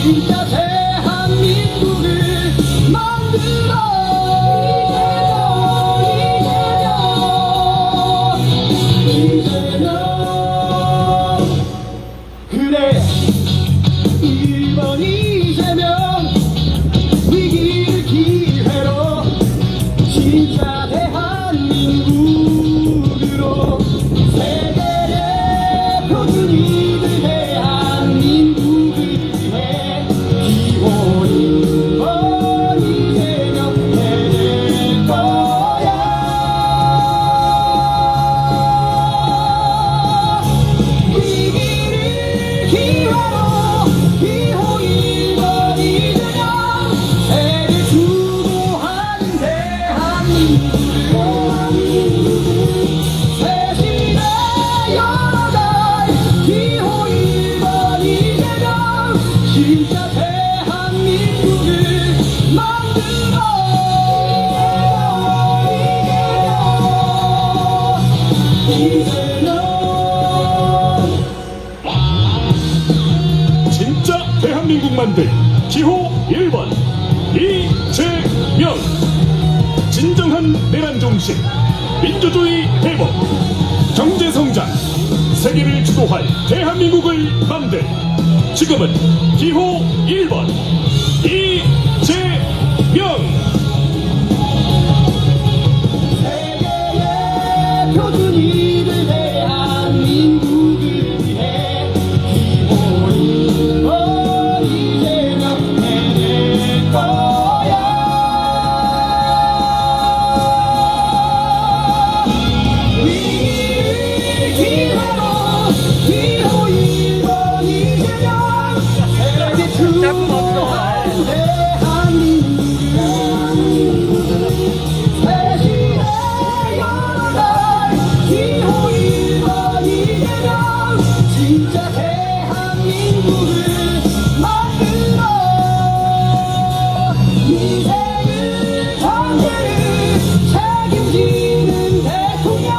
진짜 대한민국을 만들어 이재명 그래 1번 이재명 위기를 기회로 진짜 대한민국으로 세계 대표준 이들 대한민국을 위해 기호 1번 이재명 해낼 거야 위기를 기회로 기호 1번 이재명 세계 주도하는 대한민국을 새시대 열어갈 기호 1번 이재명 진짜 대한민국을 만들어 이재명 진짜 대한민국 만들 기호 1번 이재명 진정한 내란 정신 민주주의 회복 경제성장 세계를 주도할 대한민국을 만들 지금은 기호 1번 이재명 세계의 표준 이들 대한민국을 위해 기호 1번 이재명 해낼 거야 위기를 기회로 기호 1번 이재명 세계 주도할 대한민국을 새시대 열어갈 기호 1번 이재명 진짜 대한민국을 만들어 인생을 전체를 책임지는 대통령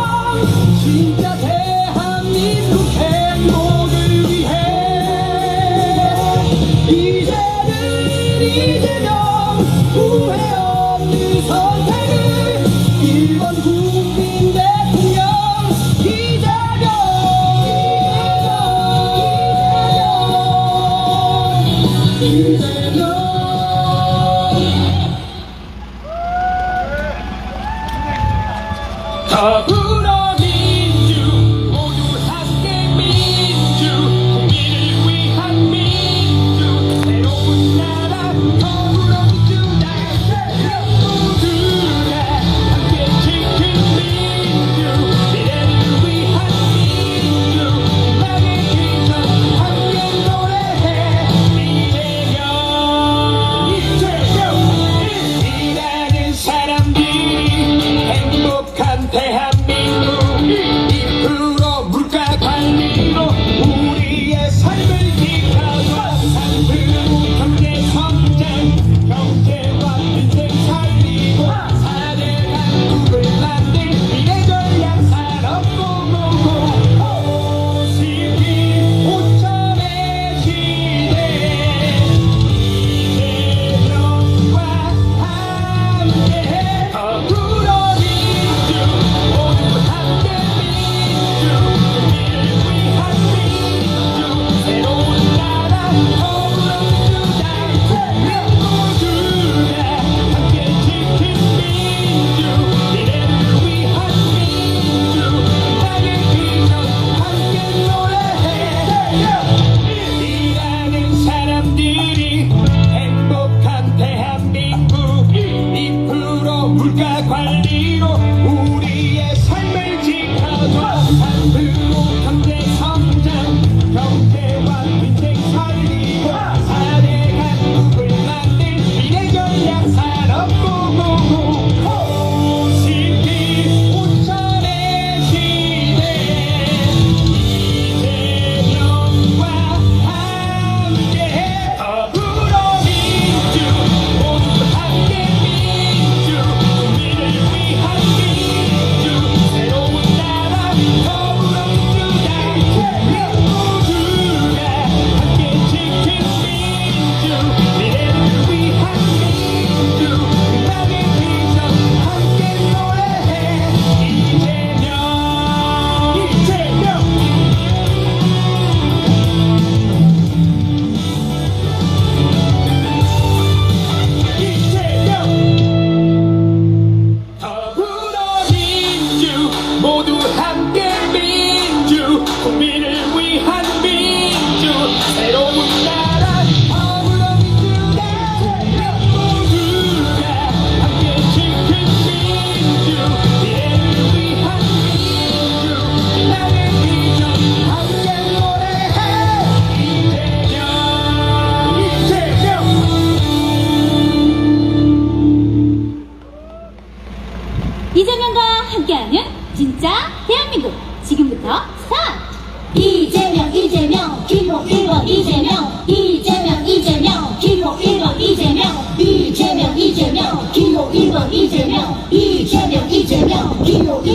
진짜 대한민국 행복을 위해 이제는 이재명 후회 없는 선택을 1번 국민 대통령 이재명 이재명 더불어 민주 모두 함께 민주 국민을 위한 민주 새로운 나라 더불어 민주 모두가 함께 지킨 민주 미래를 위한 민주 희망의 길전 함께 노래해 이재명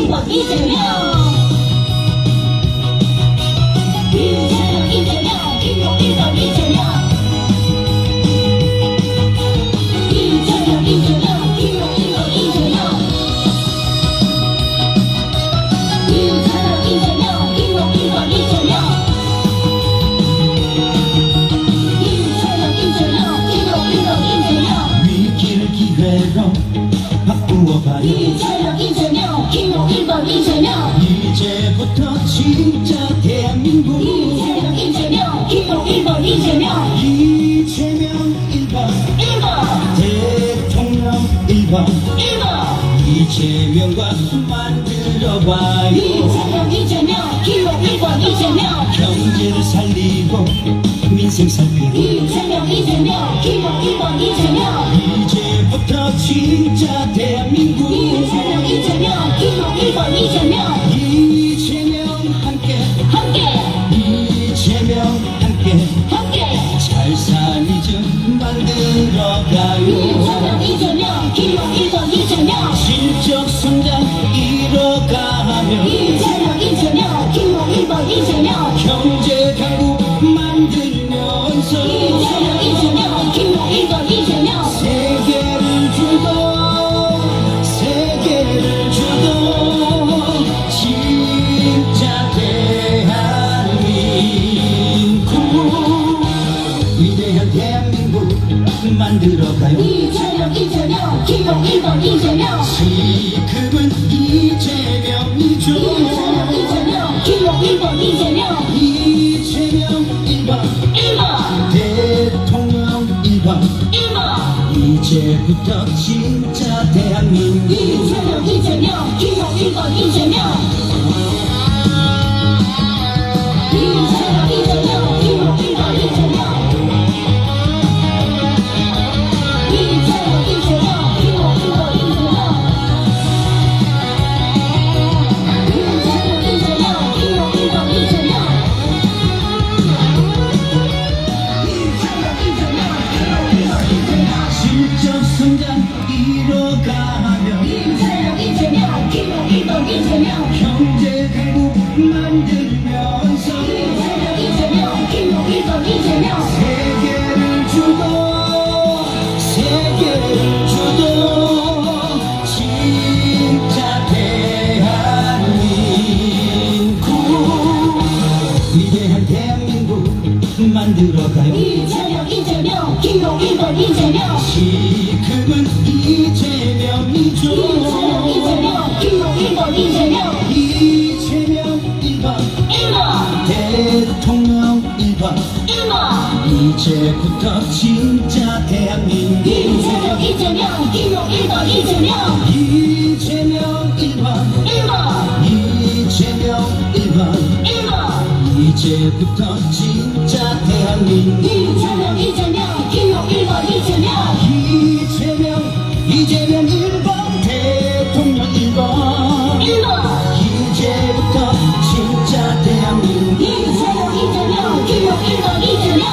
1번 이재명 이재명 기호 1번 이재명 이재명 기호 1번 이재명 이재명 기호 1번 이재명 위기를 기회로 바꾸어봐요. 이재명 기호 1번 이재명 이제부터 진짜 대한민국 이재명 기호 1번 이재명 이재명 1번 1번 대통령 1번 1번 이재명과 만들어봐요. 이재명 기호 1번 이재명 경제를 살리고 민생 살리고 이재명 기호 1번 이재명 이제부터 진짜 대한민국 이재명 기호 1번 이재명 이재명 함께 이재명 함께 잘 살기 좀 만들어가요. 이재명 기호 1번 이재명 실적 성장 이뤄가며 이재명 기호 1번 이재명 경제 강국 만들면서 이재명 기호 1번 이재명 세계를 주도 진짜 대한민국 위대한 대한민국 만들어가요. 이재명 기호 1번 이재명 지금은 이재명이죠. 이재명 기호 1번 이재명 이재명 1번 1번 대통령 1번 1번 이제부터 진짜 대한민국 이재명 기호 1번 이재명 이재명 기호 1번 이재명 이재명 기호 1번 이재명 이재명 기호 1번 이재명 실적 성장 이뤄가며 이재명 기호 1번 이재명 경제 강국 만들면서 이재명 기호 1번 이재명 세계를 주도 진짜 대한민국 위대한 대한민국 만들어가요. 이재명 기호 1번 이재명 지금은 이재명이죠. 이재명 기호 1번 이재명 이재명 1번 1번 대통령 1번 1번 이제부터 진짜 대한민국 이재명 기호 1번 이재명 이재명 1번 1번 이재명 1번 1번 이제부터 진짜 대한민국 이재명 기호 1번 이재명 이재명 1번 대통령 1번 1번 이제부터 진짜 대한민국 이재명 기호 1번 이재명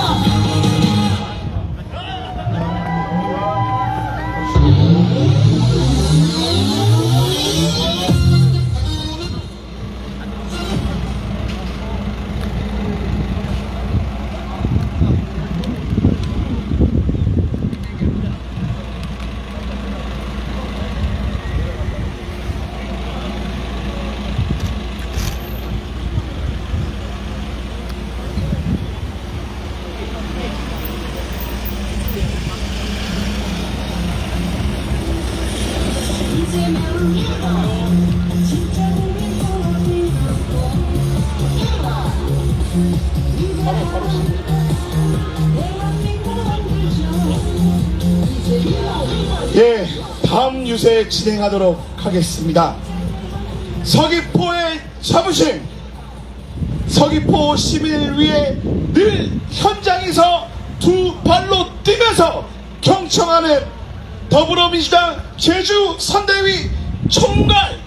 예, 다음 유세 진행하도록 하겠습니다. 서귀포의 자부심, 서귀포 시민을 위해 늘 현장에서 두 발로 뛰면서 경청하는 더불어민주당 제주 선대위 총괄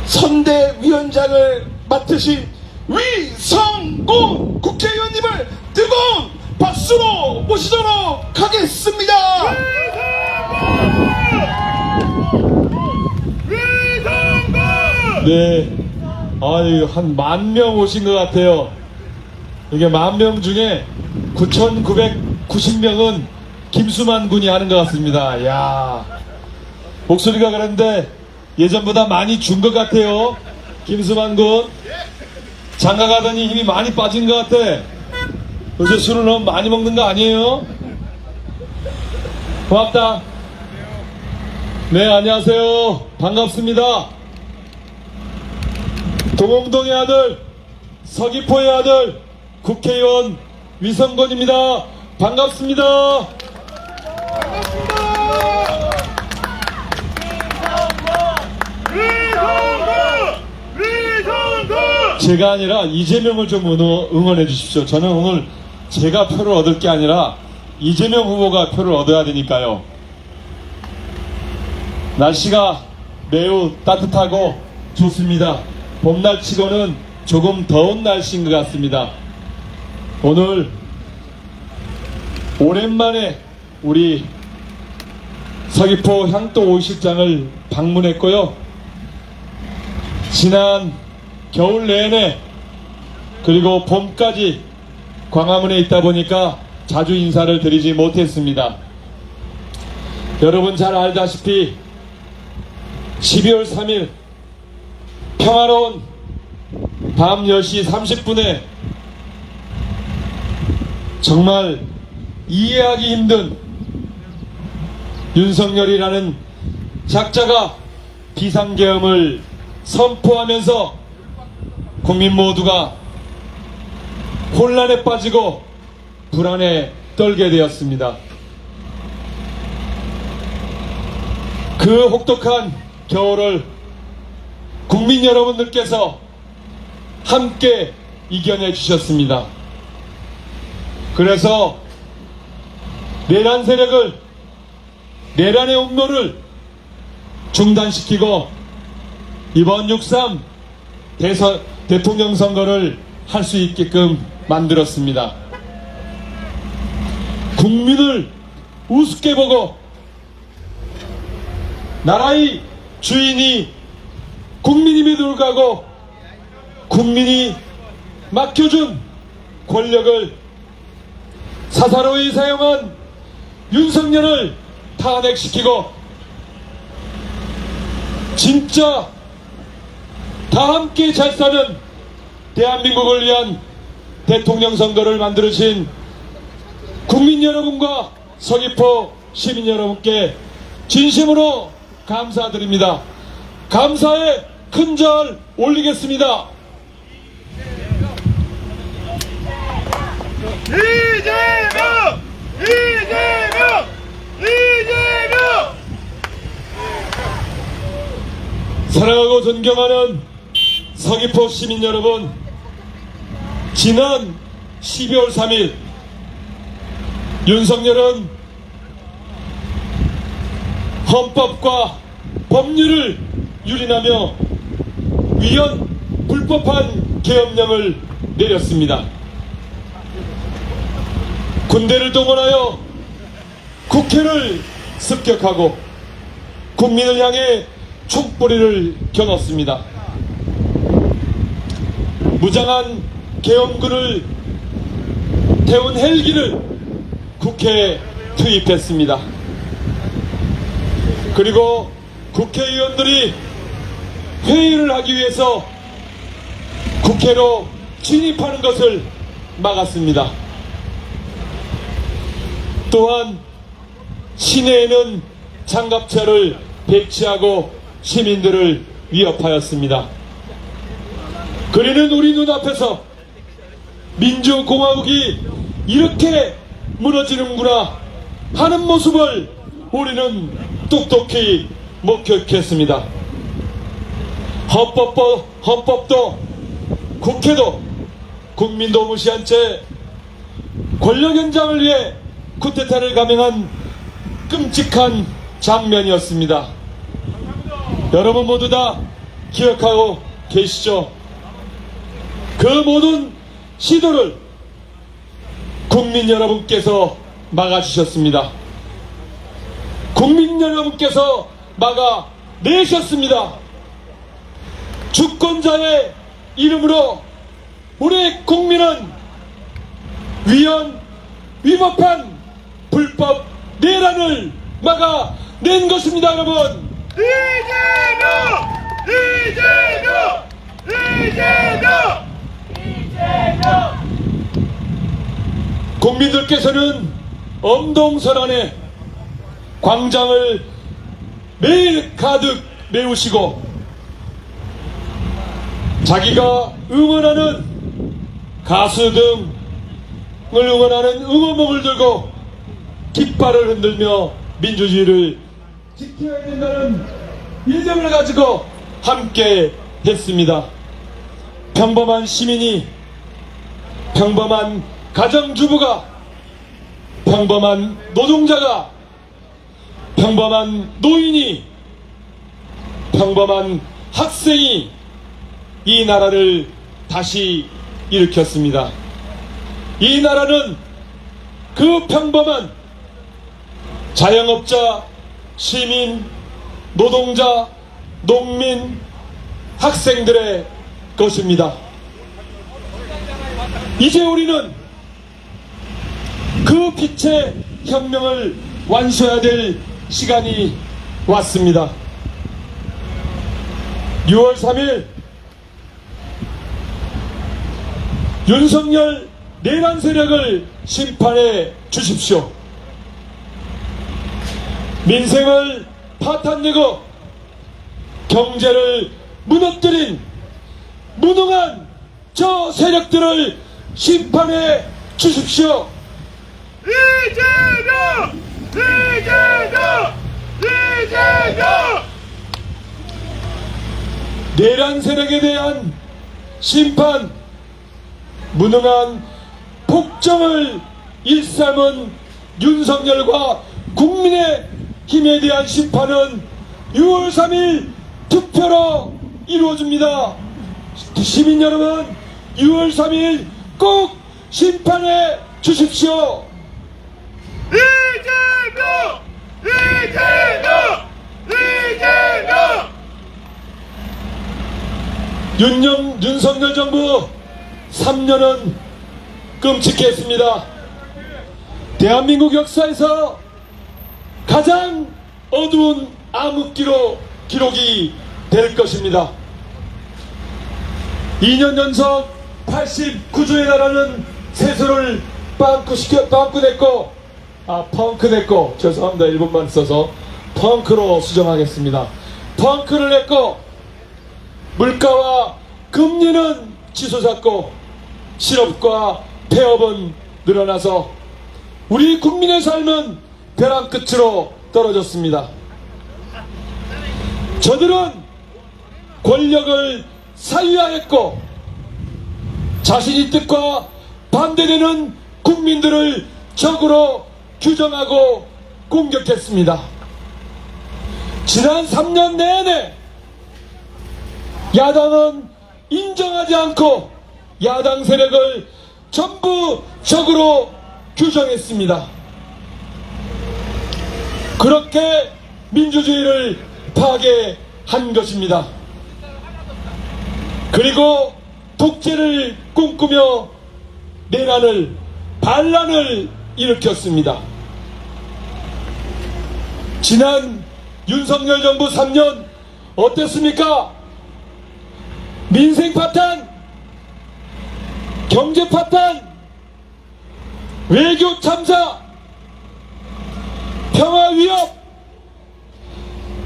선대위원장을 맡으신 위성곤 국회의원님을 뜨거운 박수로 모시도록 하겠습니다. 네, 아유, 한 10,000명 오신 것 같아요. 이게 10,000명 중에 9,990명은 김수만 군이 하는 것 같습니다. 야, 목소리가 그런데 예전보다 많이 준 것 같아요. 김수만 군. 장가 가더니 힘이 많이 빠진 것 같아. 요새 술을 너무 많이 먹는 거 아니에요? 고맙다. 네, 안녕하세요. 반갑습니다. 동홍동의 아들, 서귀포의 아들, 국회의원 위성곤입니다. 반갑습니다. 제가 아니라 이재명을 좀 응원해 주십시오. 저는 오늘 제가 표를 얻을 게 아니라 이재명 후보가 표를 얻어야 되니까요. 날씨가 매우 따뜻하고 좋습니다. 봄날치고는 조금 더운 날씨인 것 같습니다. 오늘 오랜만에 우리 서귀포 향토 5실장을 방문했고요. 지난 겨울 내내 그리고 봄까지 광화문에 있다 보니까 자주 인사를 드리지 못했습니다. 여러분 잘 알다시피 12월 3일 평화로운 밤 10시 30분에 정말 이해하기 힘든 윤석열이라는 작자가 비상계엄을 선포하면서 국민 모두가 혼란에 빠지고 불안에 떨게 되었습니다. 그 혹독한 겨울을 국민 여러분들께서 함께 이겨내 주셨습니다. 그래서 내란 세력을, 내란의 음모를 중단시키고 이번 6.3 대통령 선거를 할 수 있게끔 만들었습니다. 국민을 우습게 보고 나라의 주인이 국민임에도 불구하고 국민이 맡겨준 권력을 사사로이 사용한 윤석열을 탄핵시키고 진짜 다 함께 잘 사는 대한민국을 위한 대통령 선거를 만들어주신 국민 여러분과 서귀포 시민 여러분께 진심으로 감사드립니다. 감사의 큰 절 올리겠습니다. 이재명! 이재명! 이재명! 사랑하고 존경하는 서귀포 시민 여러분, 지난 12월 3일 윤석열은 헌법과 법률을 유린하며 위헌 불법한 계엄령을 내렸습니다. 군대를 동원하여 국회를 습격하고 국민을 향해 총뿌리를 겨눴습니다. 무장한 계엄군을 태운 헬기를 국회에 투입했습니다. 그리고 국회의원들이 회의를 하기 위해서 국회로 진입하는 것을 막았습니다. 또한 시내에는 장갑차를 배치하고 시민들을 위협하였습니다. 그리는 우리 눈앞에서 민주공화국이 이렇게 무너지는구나 하는 모습을 우리는 똑똑히 목격했습니다. 헌법도 국회도 국민도 무시한 채 권력 연장을 위해 쿠데타를 감행한 끔찍한 장면이었습니다. 여러분 모두 다 기억하고 계시죠? 그 모든 시도를 국민 여러분께서 막아주셨습니다. 국민 여러분께서 막아내셨습니다. 주권자의 이름으로 우리 국민은 위법한 불법 내란을 막아낸 것입니다, 여러분. 국민들께서는 엄동설안에 광장을 매일 가득 메우시고 자기가 응원하는 가수 등을 응원하는 응원봉을 들고 깃발을 흔들며 민주주의를 지켜야 된다는 일념을 가지고 함께 했습니다. 평범한 시민이, 평범한 가정주부가, 평범한 노동자가, 평범한 노인이, 평범한 학생이 이 나라를 다시 일으켰습니다. 이 나라는 그 평범한 자영업자, 시민, 노동자, 농민, 학생들의 것입니다. 이제 우리는 그 빛의 혁명을 완수해야 될 시간이 왔습니다. 6월 3일 윤석열 내란 세력을 심판해 주십시오. 민생을 파탄내고 경제를 무너뜨린 무능한 저 세력들을 심판해 주십시오. 내란 세력에 대한 심판, 무능한 폭정을 일삼은 윤석열과 국민의 힘에 대한 심판은 6월 3일 투표로 이루어집니다. 시민 여러분, 6월 3일 꼭 심판해 주십시오. 윤석열 정부 3년은 끔찍했습니다. 대한민국 역사에서 가장 어두운 암흑기로 기록이 될 것입니다. 2년 연속 89조의 나라는 세수를 펑크냈고, 죄송합니다. 일본만 써서 펑크로 수정하겠습니다. 펑크를 냈고, 물가와 금리는 치솟았고, 실업과 폐업은 늘어나서 우리 국민의 삶은 벼랑 끝으로 떨어졌습니다. 저들은 권력을 사유화했고 자신의 뜻과 반대되는 국민들을 적으로 규정하고 공격했습니다. 지난 3년 내내 야당은 인정하지 않고 야당 세력을 전부 적으로 규정했습니다. 그렇게 민주주의를 파괴한 것입니다. 그리고 독재를 꿈꾸며 반란을 일으켰습니다. 지난 윤석열 정부 3년 어땠습니까? 민생 파탄, 경제 파탄, 외교 참사, 평화 위협,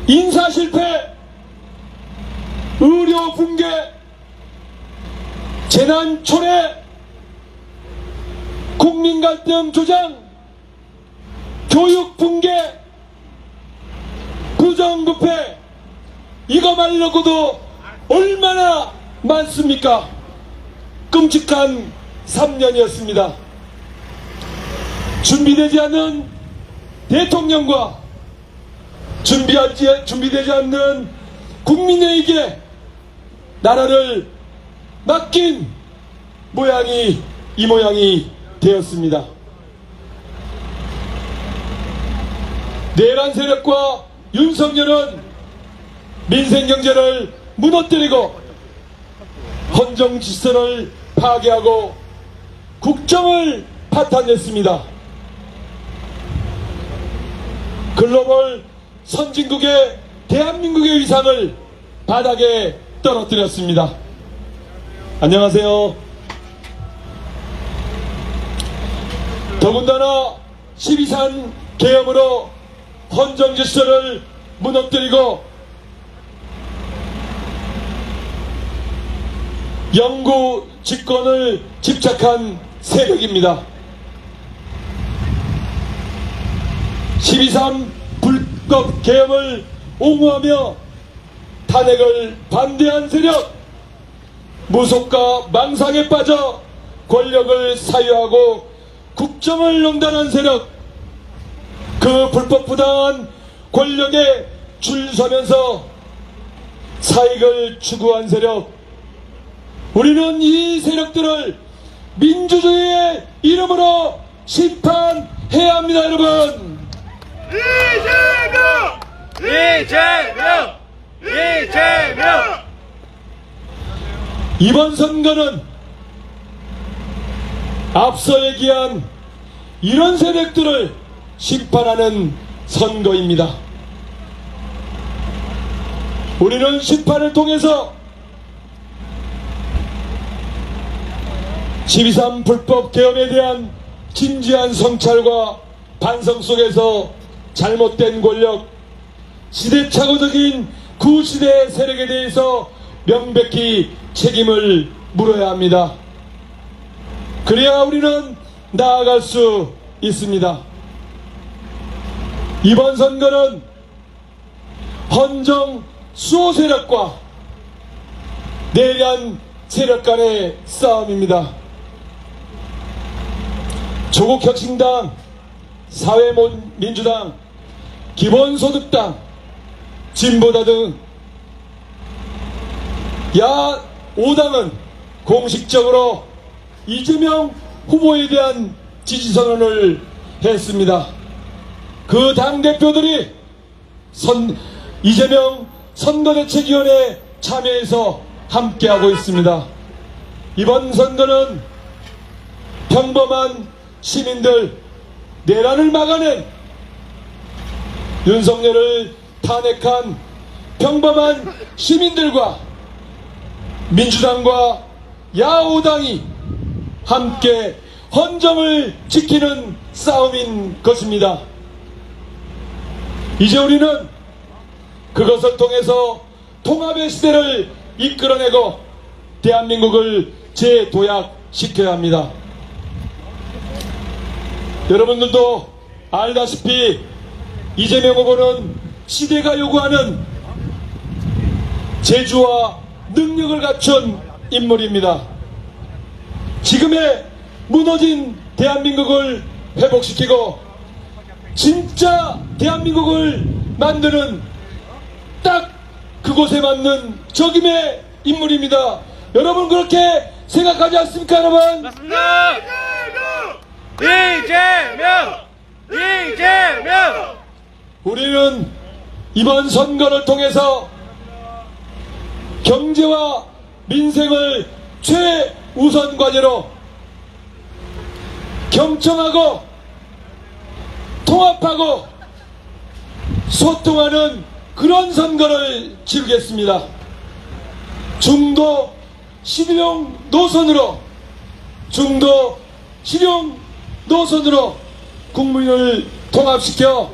인사 실패, 의료 붕괴, 재난 초래, 국민 갈등 조장, 교육 붕괴, 부정부패, 이거 말고도 얼마나 많습니까? 끔찍한 3년이었습니다. 준비되지 않는 대통령과 준비되지 않는 국민에게 나라를 맡긴 모양이 이 모양이 되었습니다. 내란 세력과 윤석열은 민생 경제를 무너뜨리고 헌정 질서를 파괴하고 국정을 파탄냈습니다. 글로벌 선진국의 대한민국의 위상을 바닥에 떨어뜨렸습니다. 안녕하세요. 더군다나 12.3 계엄으로 헌정 질서를 무너뜨리고 영구 집권을 집착한 세력입니다. 12.3 불법 계엄을 옹호하며 탄핵을 반대한 세력, 무속과 망상에 빠져 권력을 사유하고 국정을 농단한 세력, 그 불법 부당한 권력에 줄 서면서 사익을 추구한 세력, 우리는 이 세력들을 민주주의의 이름으로 심판해야 합니다, 여러분. 이재명! 이번 선거는 앞서 얘기한 이런 세력들을 심판하는 선거입니다. 우리는 심판을 통해서 12.3 불법 계엄에 대한 진지한 성찰과 반성 속에서 잘못된 권력, 시대착오적인 구시대 세력에 대해서 명백히 책임을 물어야 합니다. 그래야 우리는 나아갈 수 있습니다. 이번 선거는 헌정 수호 세력과 내란 세력 간의 싸움입니다. 조국혁신당, 사회민주당, 기본소득당, 진보당 등 야 5당은 공식적으로 이재명 후보에 대한 지지선언을 했습니다. 그 당대표들이 이재명 선거대책위원회에 참여해서 함께하고 있습니다. 이번 선거는 평범한 시민들, 내란을 막아낸 윤석열을 탄핵한 평범한 시민들과 민주당과 야5당이 함께 헌정을 지키는 싸움인 것입니다. 이제 우리는 그것을 통해서 통합의 시대를 이끌어내고 대한민국을 재도약시켜야 합니다. 여러분들도 알다시피 이재명 후보는 시대가 요구하는 재주와 능력을 갖춘 인물입니다. 지금의 무너진 대한민국을 회복시키고 진짜 대한민국을 만드는 딱 그곳에 맞는 적임의 인물입니다. 여러분 그렇게 생각하지 않습니까, 여러분? 맞습니다! 이재명! 우리는 이번 선거를 통해서 경제와 민생을 최우선 과제로 경청하고 통합하고 소통하는 그런 선거를 치르겠습니다. 중도 실용 노선으로 국민을 통합시켜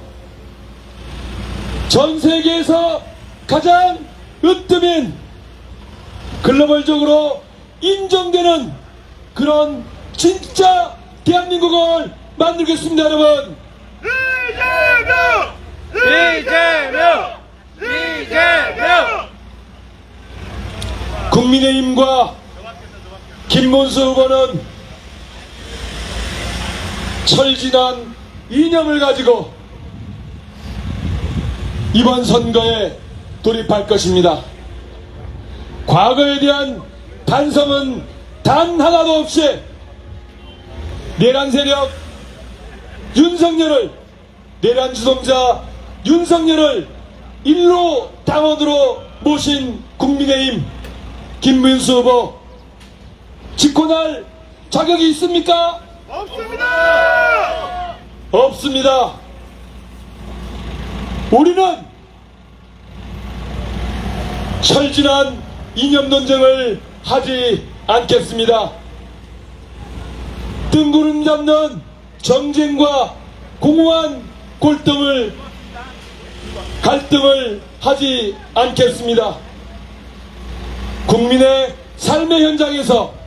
전 세계에서 가장 으뜸인 글로벌적으로 인정되는 그런 진짜 대한민국을 만들겠습니다, 여러분. 이재명! 국민의힘과 김문수 후보는 철진한 이념을 가지고 이번 선거에 돌입할 것입니다. 과거에 대한 반성은 단 하나도 없이 내란 세력 윤석열을, 내란 주동자 윤석열을 일로 당원으로 모신 국민의힘 김문수 후보 집권할 자격이 있습니까? 없습니다! 없습니다. 우리는 철진한 이념 논쟁을 하지 않겠습니다. 뜬구름 잡는 정쟁과 공허한 갈등을 하지 않겠습니다. 국민의 삶의 현장에서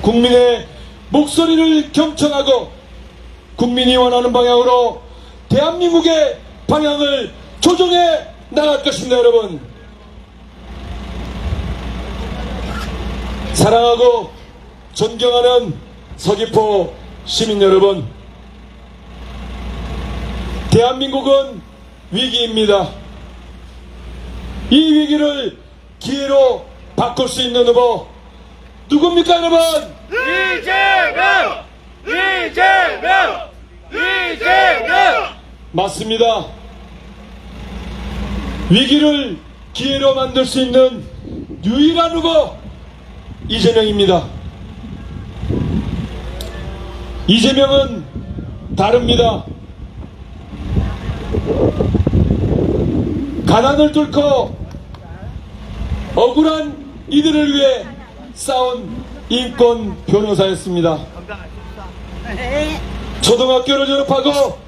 국민의 목소리를 경청하고 국민이 원하는 방향으로 대한민국의 방향을 조정해 나갈 것입니다. 여러분, 사랑하고 존경하는 서귀포 시민 여러분, 대한민국은 위기입니다. 이 위기를 기회로 바꿀 수 있는 후보 누굽니까, 여러분? 이재명! 이재명! 이재명! 맞습니다. 위기를 기회로 만들 수 있는 유일한 후보 이재명입니다. 이재명은 다릅니다. 가난을 뚫고 억울한 이들을 위해 싸운 인권 변호사였습니다. 초등학교를 졸업하고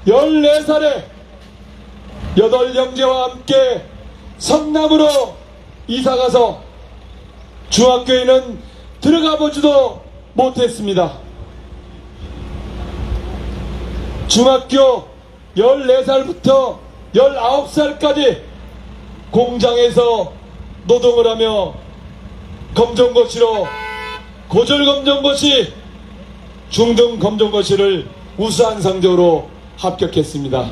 14살에 8형제와 함께 성남으로 이사가서 중학교에는 들어가 보지도 못했습니다. 중학교 14살부터 19살까지 공장에서 노동을 하며 검정고시로 고졸검정고시, 중등검정고시를 우수한 성적으로 합격했습니다.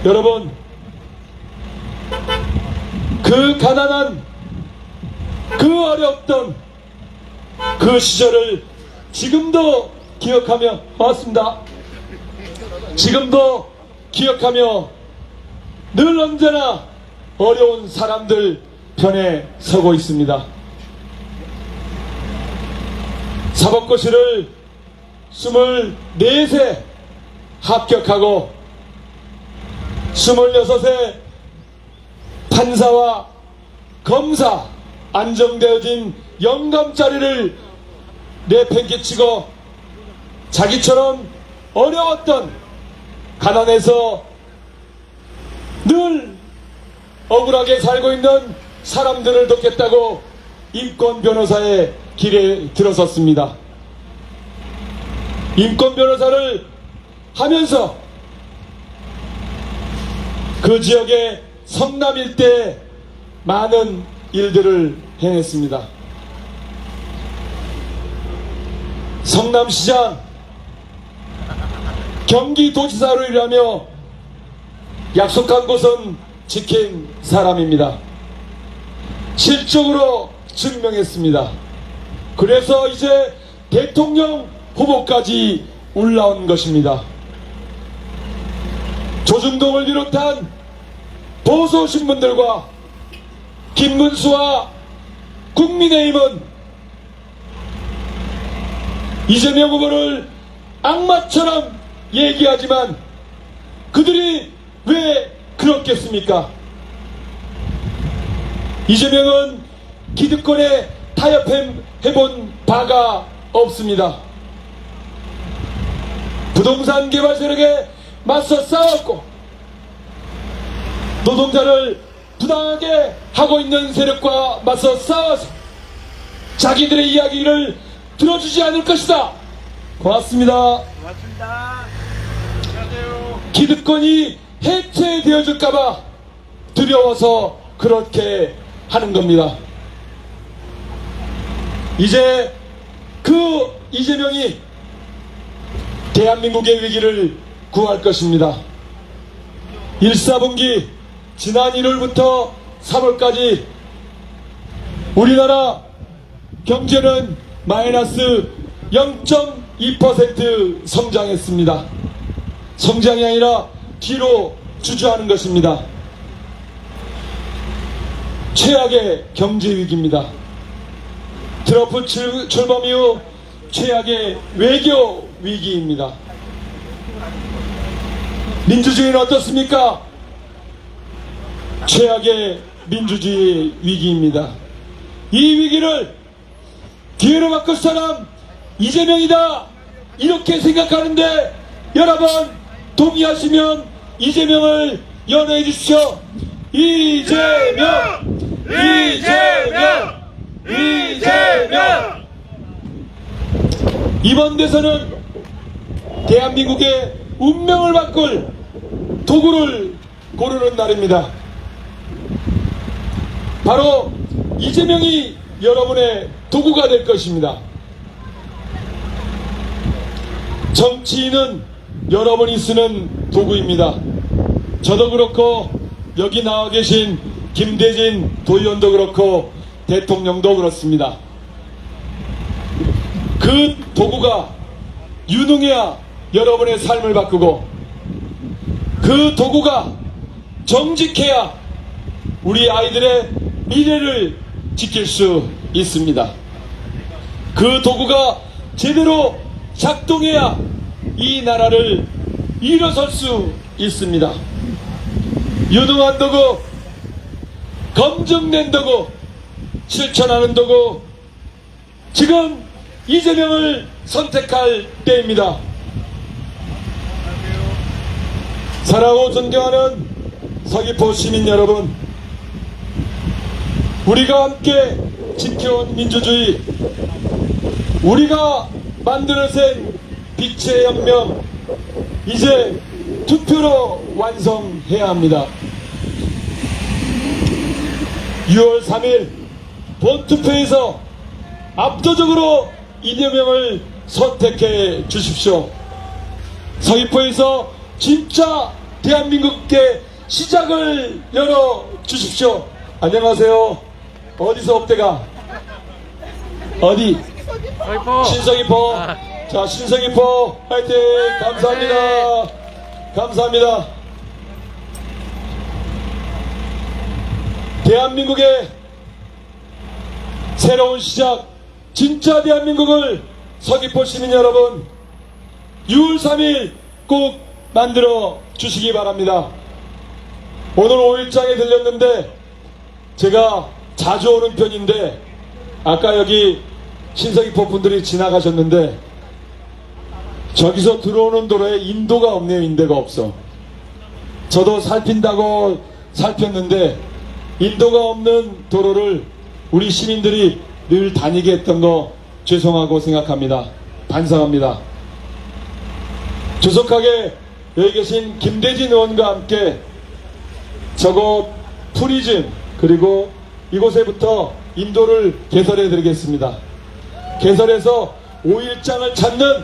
여러분, 그 가난한, 그 어렵던 그 시절을 지금도 기억하며 왔습니다. 지금도 기억하며 늘 언제나 어려운 사람들 편에 서고 있습니다. 사법고시를 24세 합격하고 26세 판사와 검사 안정되어진 영감자리를 내팽개치고 자기처럼 어려웠던, 가난해서 늘 억울하게 살고 있는 사람들을 돕겠다고 인권 변호사의 길에 들어섰습니다. 인권 변호사를 하면서 그 지역의 성남 일대에 많은 일들을 해냈습니다. 성남시장, 경기도지사로 일하며 약속한 곳은 지킨 사람입니다. 실적으로 증명했습니다. 그래서 이제 대통령 후보까지 올라온 것입니다. 조중동을 비롯한 보수 신문들과 김문수와 국민의힘은 이재명 후보를 악마처럼 얘기하지만 그들이 왜 그렇겠습니까? 이재명은 기득권에 타협해본 바가 없습니다. 부동산 개발 세력에 맞서 싸웠고 노동자를 부당하게 하고 있는 세력과 맞서 싸워서 자기들의 이야기를 들어주지 않을 것이다. 고맙습니다. 기득권이 해체되어질까봐 두려워서 그렇게 하는 겁니다. 이제 그 이재명이 대한민국의 위기를 구할 것입니다. 1사분기 지난 1월부터 3월까지 우리나라 경제는 마이너스 0.2% 성장했습니다. 성장이 아니라 뒤로 주저하는 것입니다. 최악의 경제 위기입니다. 트럼프 출범 이후 최악의 외교 위기입니다. 민주주의는 어떻습니까? 최악의 민주주의 위기입니다. 이 위기를 기회로 바꿀 사람 이재명이다 이렇게 생각하는데 여러분 동의하시면 이재명을 연호해 주십시오. 이재명! 이재명! 이재명! 이번 대선은 대한민국의 운명을 바꿀 도구를 고르는 날입니다. 바로 이재명이 여러분의 도구가 될 것입니다. 정치인은 여러분이 쓰는 도구입니다. 저도 그렇고 여기 나와 계신 김대진 도의원도 그렇고 대통령도 그렇습니다. 그 도구가 유능해야 여러분의 삶을 바꾸고 그 도구가 정직해야 우리 아이들의 미래를 지킬 수 있습니다. 그 도구가 제대로 작동해야 이 나라를 일어설 수 있습니다. 유능한 도구, 검증된 도구, 실천하는 도구, 지금 이재명을 선택할 때입니다. 사랑하고 존경하는 서귀포 시민 여러분, 우리가 함께 지켜온 민주주의, 우리가 만들어낸 빛의 혁명, 이제 투표로 완성해야 합니다. 6월 3일 본투표에서 압도적으로 이재명을 선택해 주십시오. 서귀포에서 진짜 대한민국의 시작을 열어 주십시오. 안녕하세요. 어디서 업대가? 어디? 서귀포. 신서귀포. 자, 신서귀포 화이팅! 감사합니다. 감사합니다. 대한민국의 새로운 시작, 진짜 대한민국을 서귀포 시민 여러분 6월 3일 꼭 만들어 주시기 바랍니다. 오늘 5일장에 들렸는데 제가 자주 오는 편인데 아까 여기 신서귀포 분들이 지나가셨는데 저기서 들어오는 도로에 인도가 없네요. 인도가 없어. 저도 살핀다고 살폈는데 인도가 없는 도로를 우리 시민들이 늘 다니게 했던 거 죄송하고 생각합니다. 반성합니다. 조속하게 여기 계신 김대진 의원과 함께 저곳 프리즘 그리고 이곳에부터 인도를 개설해 드리겠습니다. 개설해서 5일장을 찾는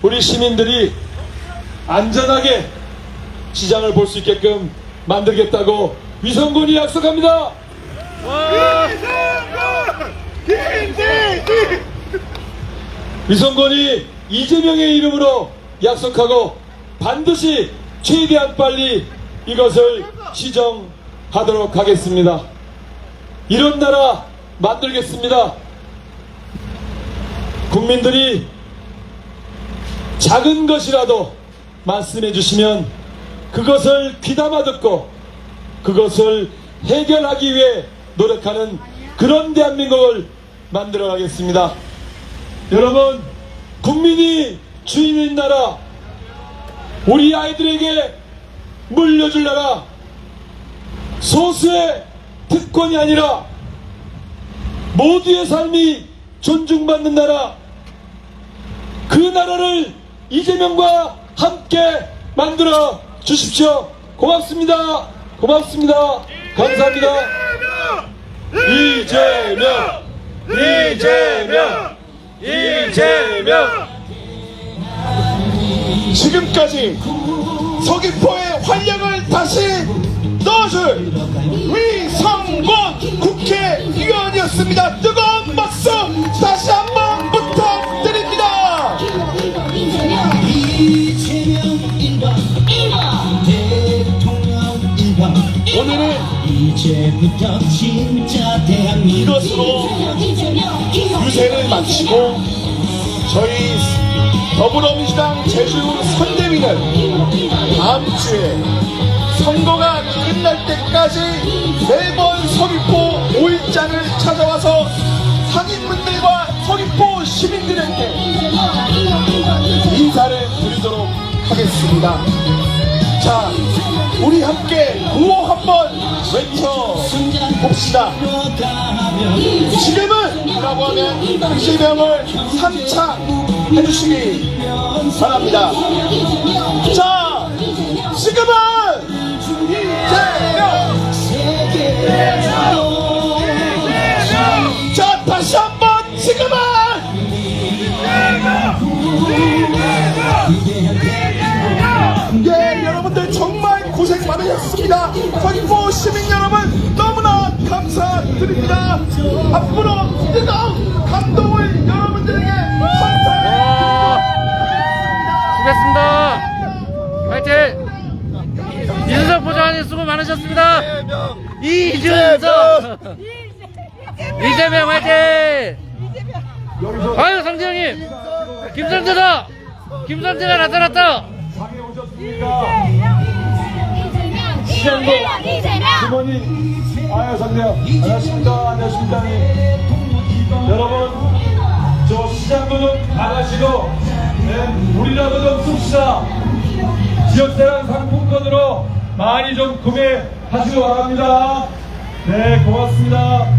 우리 시민들이 안전하게 시장을 볼 수 있게끔 만들겠다고 위성군이 약속합니다. 위성군이 이재명의 이름으로 약속하고 반드시 최대한 빨리 이것을 시정하도록 하겠습니다. 이런 나라 만들겠습니다. 국민들이 작은 것이라도 말씀해 주시면 그것을 귀담아 듣고 그것을 해결하기 위해 노력하는 그런 대한민국을 만들어 가겠습니다. 여러분, 국민이 주인인 나라, 우리 아이들에게 물려줄 나라, 소수의 특권이 아니라 모두의 삶이 존중받는 나라, 그 나라를 이재명과 함께 만들어 주십시오. 고맙습니다. 고맙습니다. 감사합니다. 이재명! 이재명! 이재명! 지금까지 서귀포의 활력을 다시 넣어줄 위성군 국회의원이었습니다. 뜨거운 박수 다시 한번 부탁드립니다. 이재명 이재명 1번 대통령 1번 오늘은 이제부터 진짜 대한민국 이것으로 유세를 마치고 저희 더불어민주당 제주 선대위는 다음 주에 선거가 끝날 때까지 매번 서귀포 5일장을 찾아와서 상인분들과 서귀포 시민들에게 인사를 드리도록 하겠습니다. 자, 우리 함께 구호 한번 외쳐봅시다. 지금은! 라고 하면 이재명을 3차 해주시기 바랍니다. 자, 지금은! 이재명! 자, 다시 한번 지금은! 예, 여러분들 정말 고생 많으셨습니다. 서귀포 시민 여러분 너무나 감사드립니다. 앞으로 뜨거운 감동을 여러분들에게 선사해 수고했습니다. 화이팅! 이준석 부장님 수고 많으셨습니다. 이준석! 이재명 화이팅! 아유 성지형님! 김성재다! 김성재가 나타났다! 시장도 부모님, 아유, 선대요. 안녕하십니까. 안녕하십니까. 여러분, 저 시장도 좀 나가시고, 네, 우리라도 좀 씁시다. 지역대란 상품권으로 많이 좀 구매하시기 바랍니다. 네, 고맙습니다.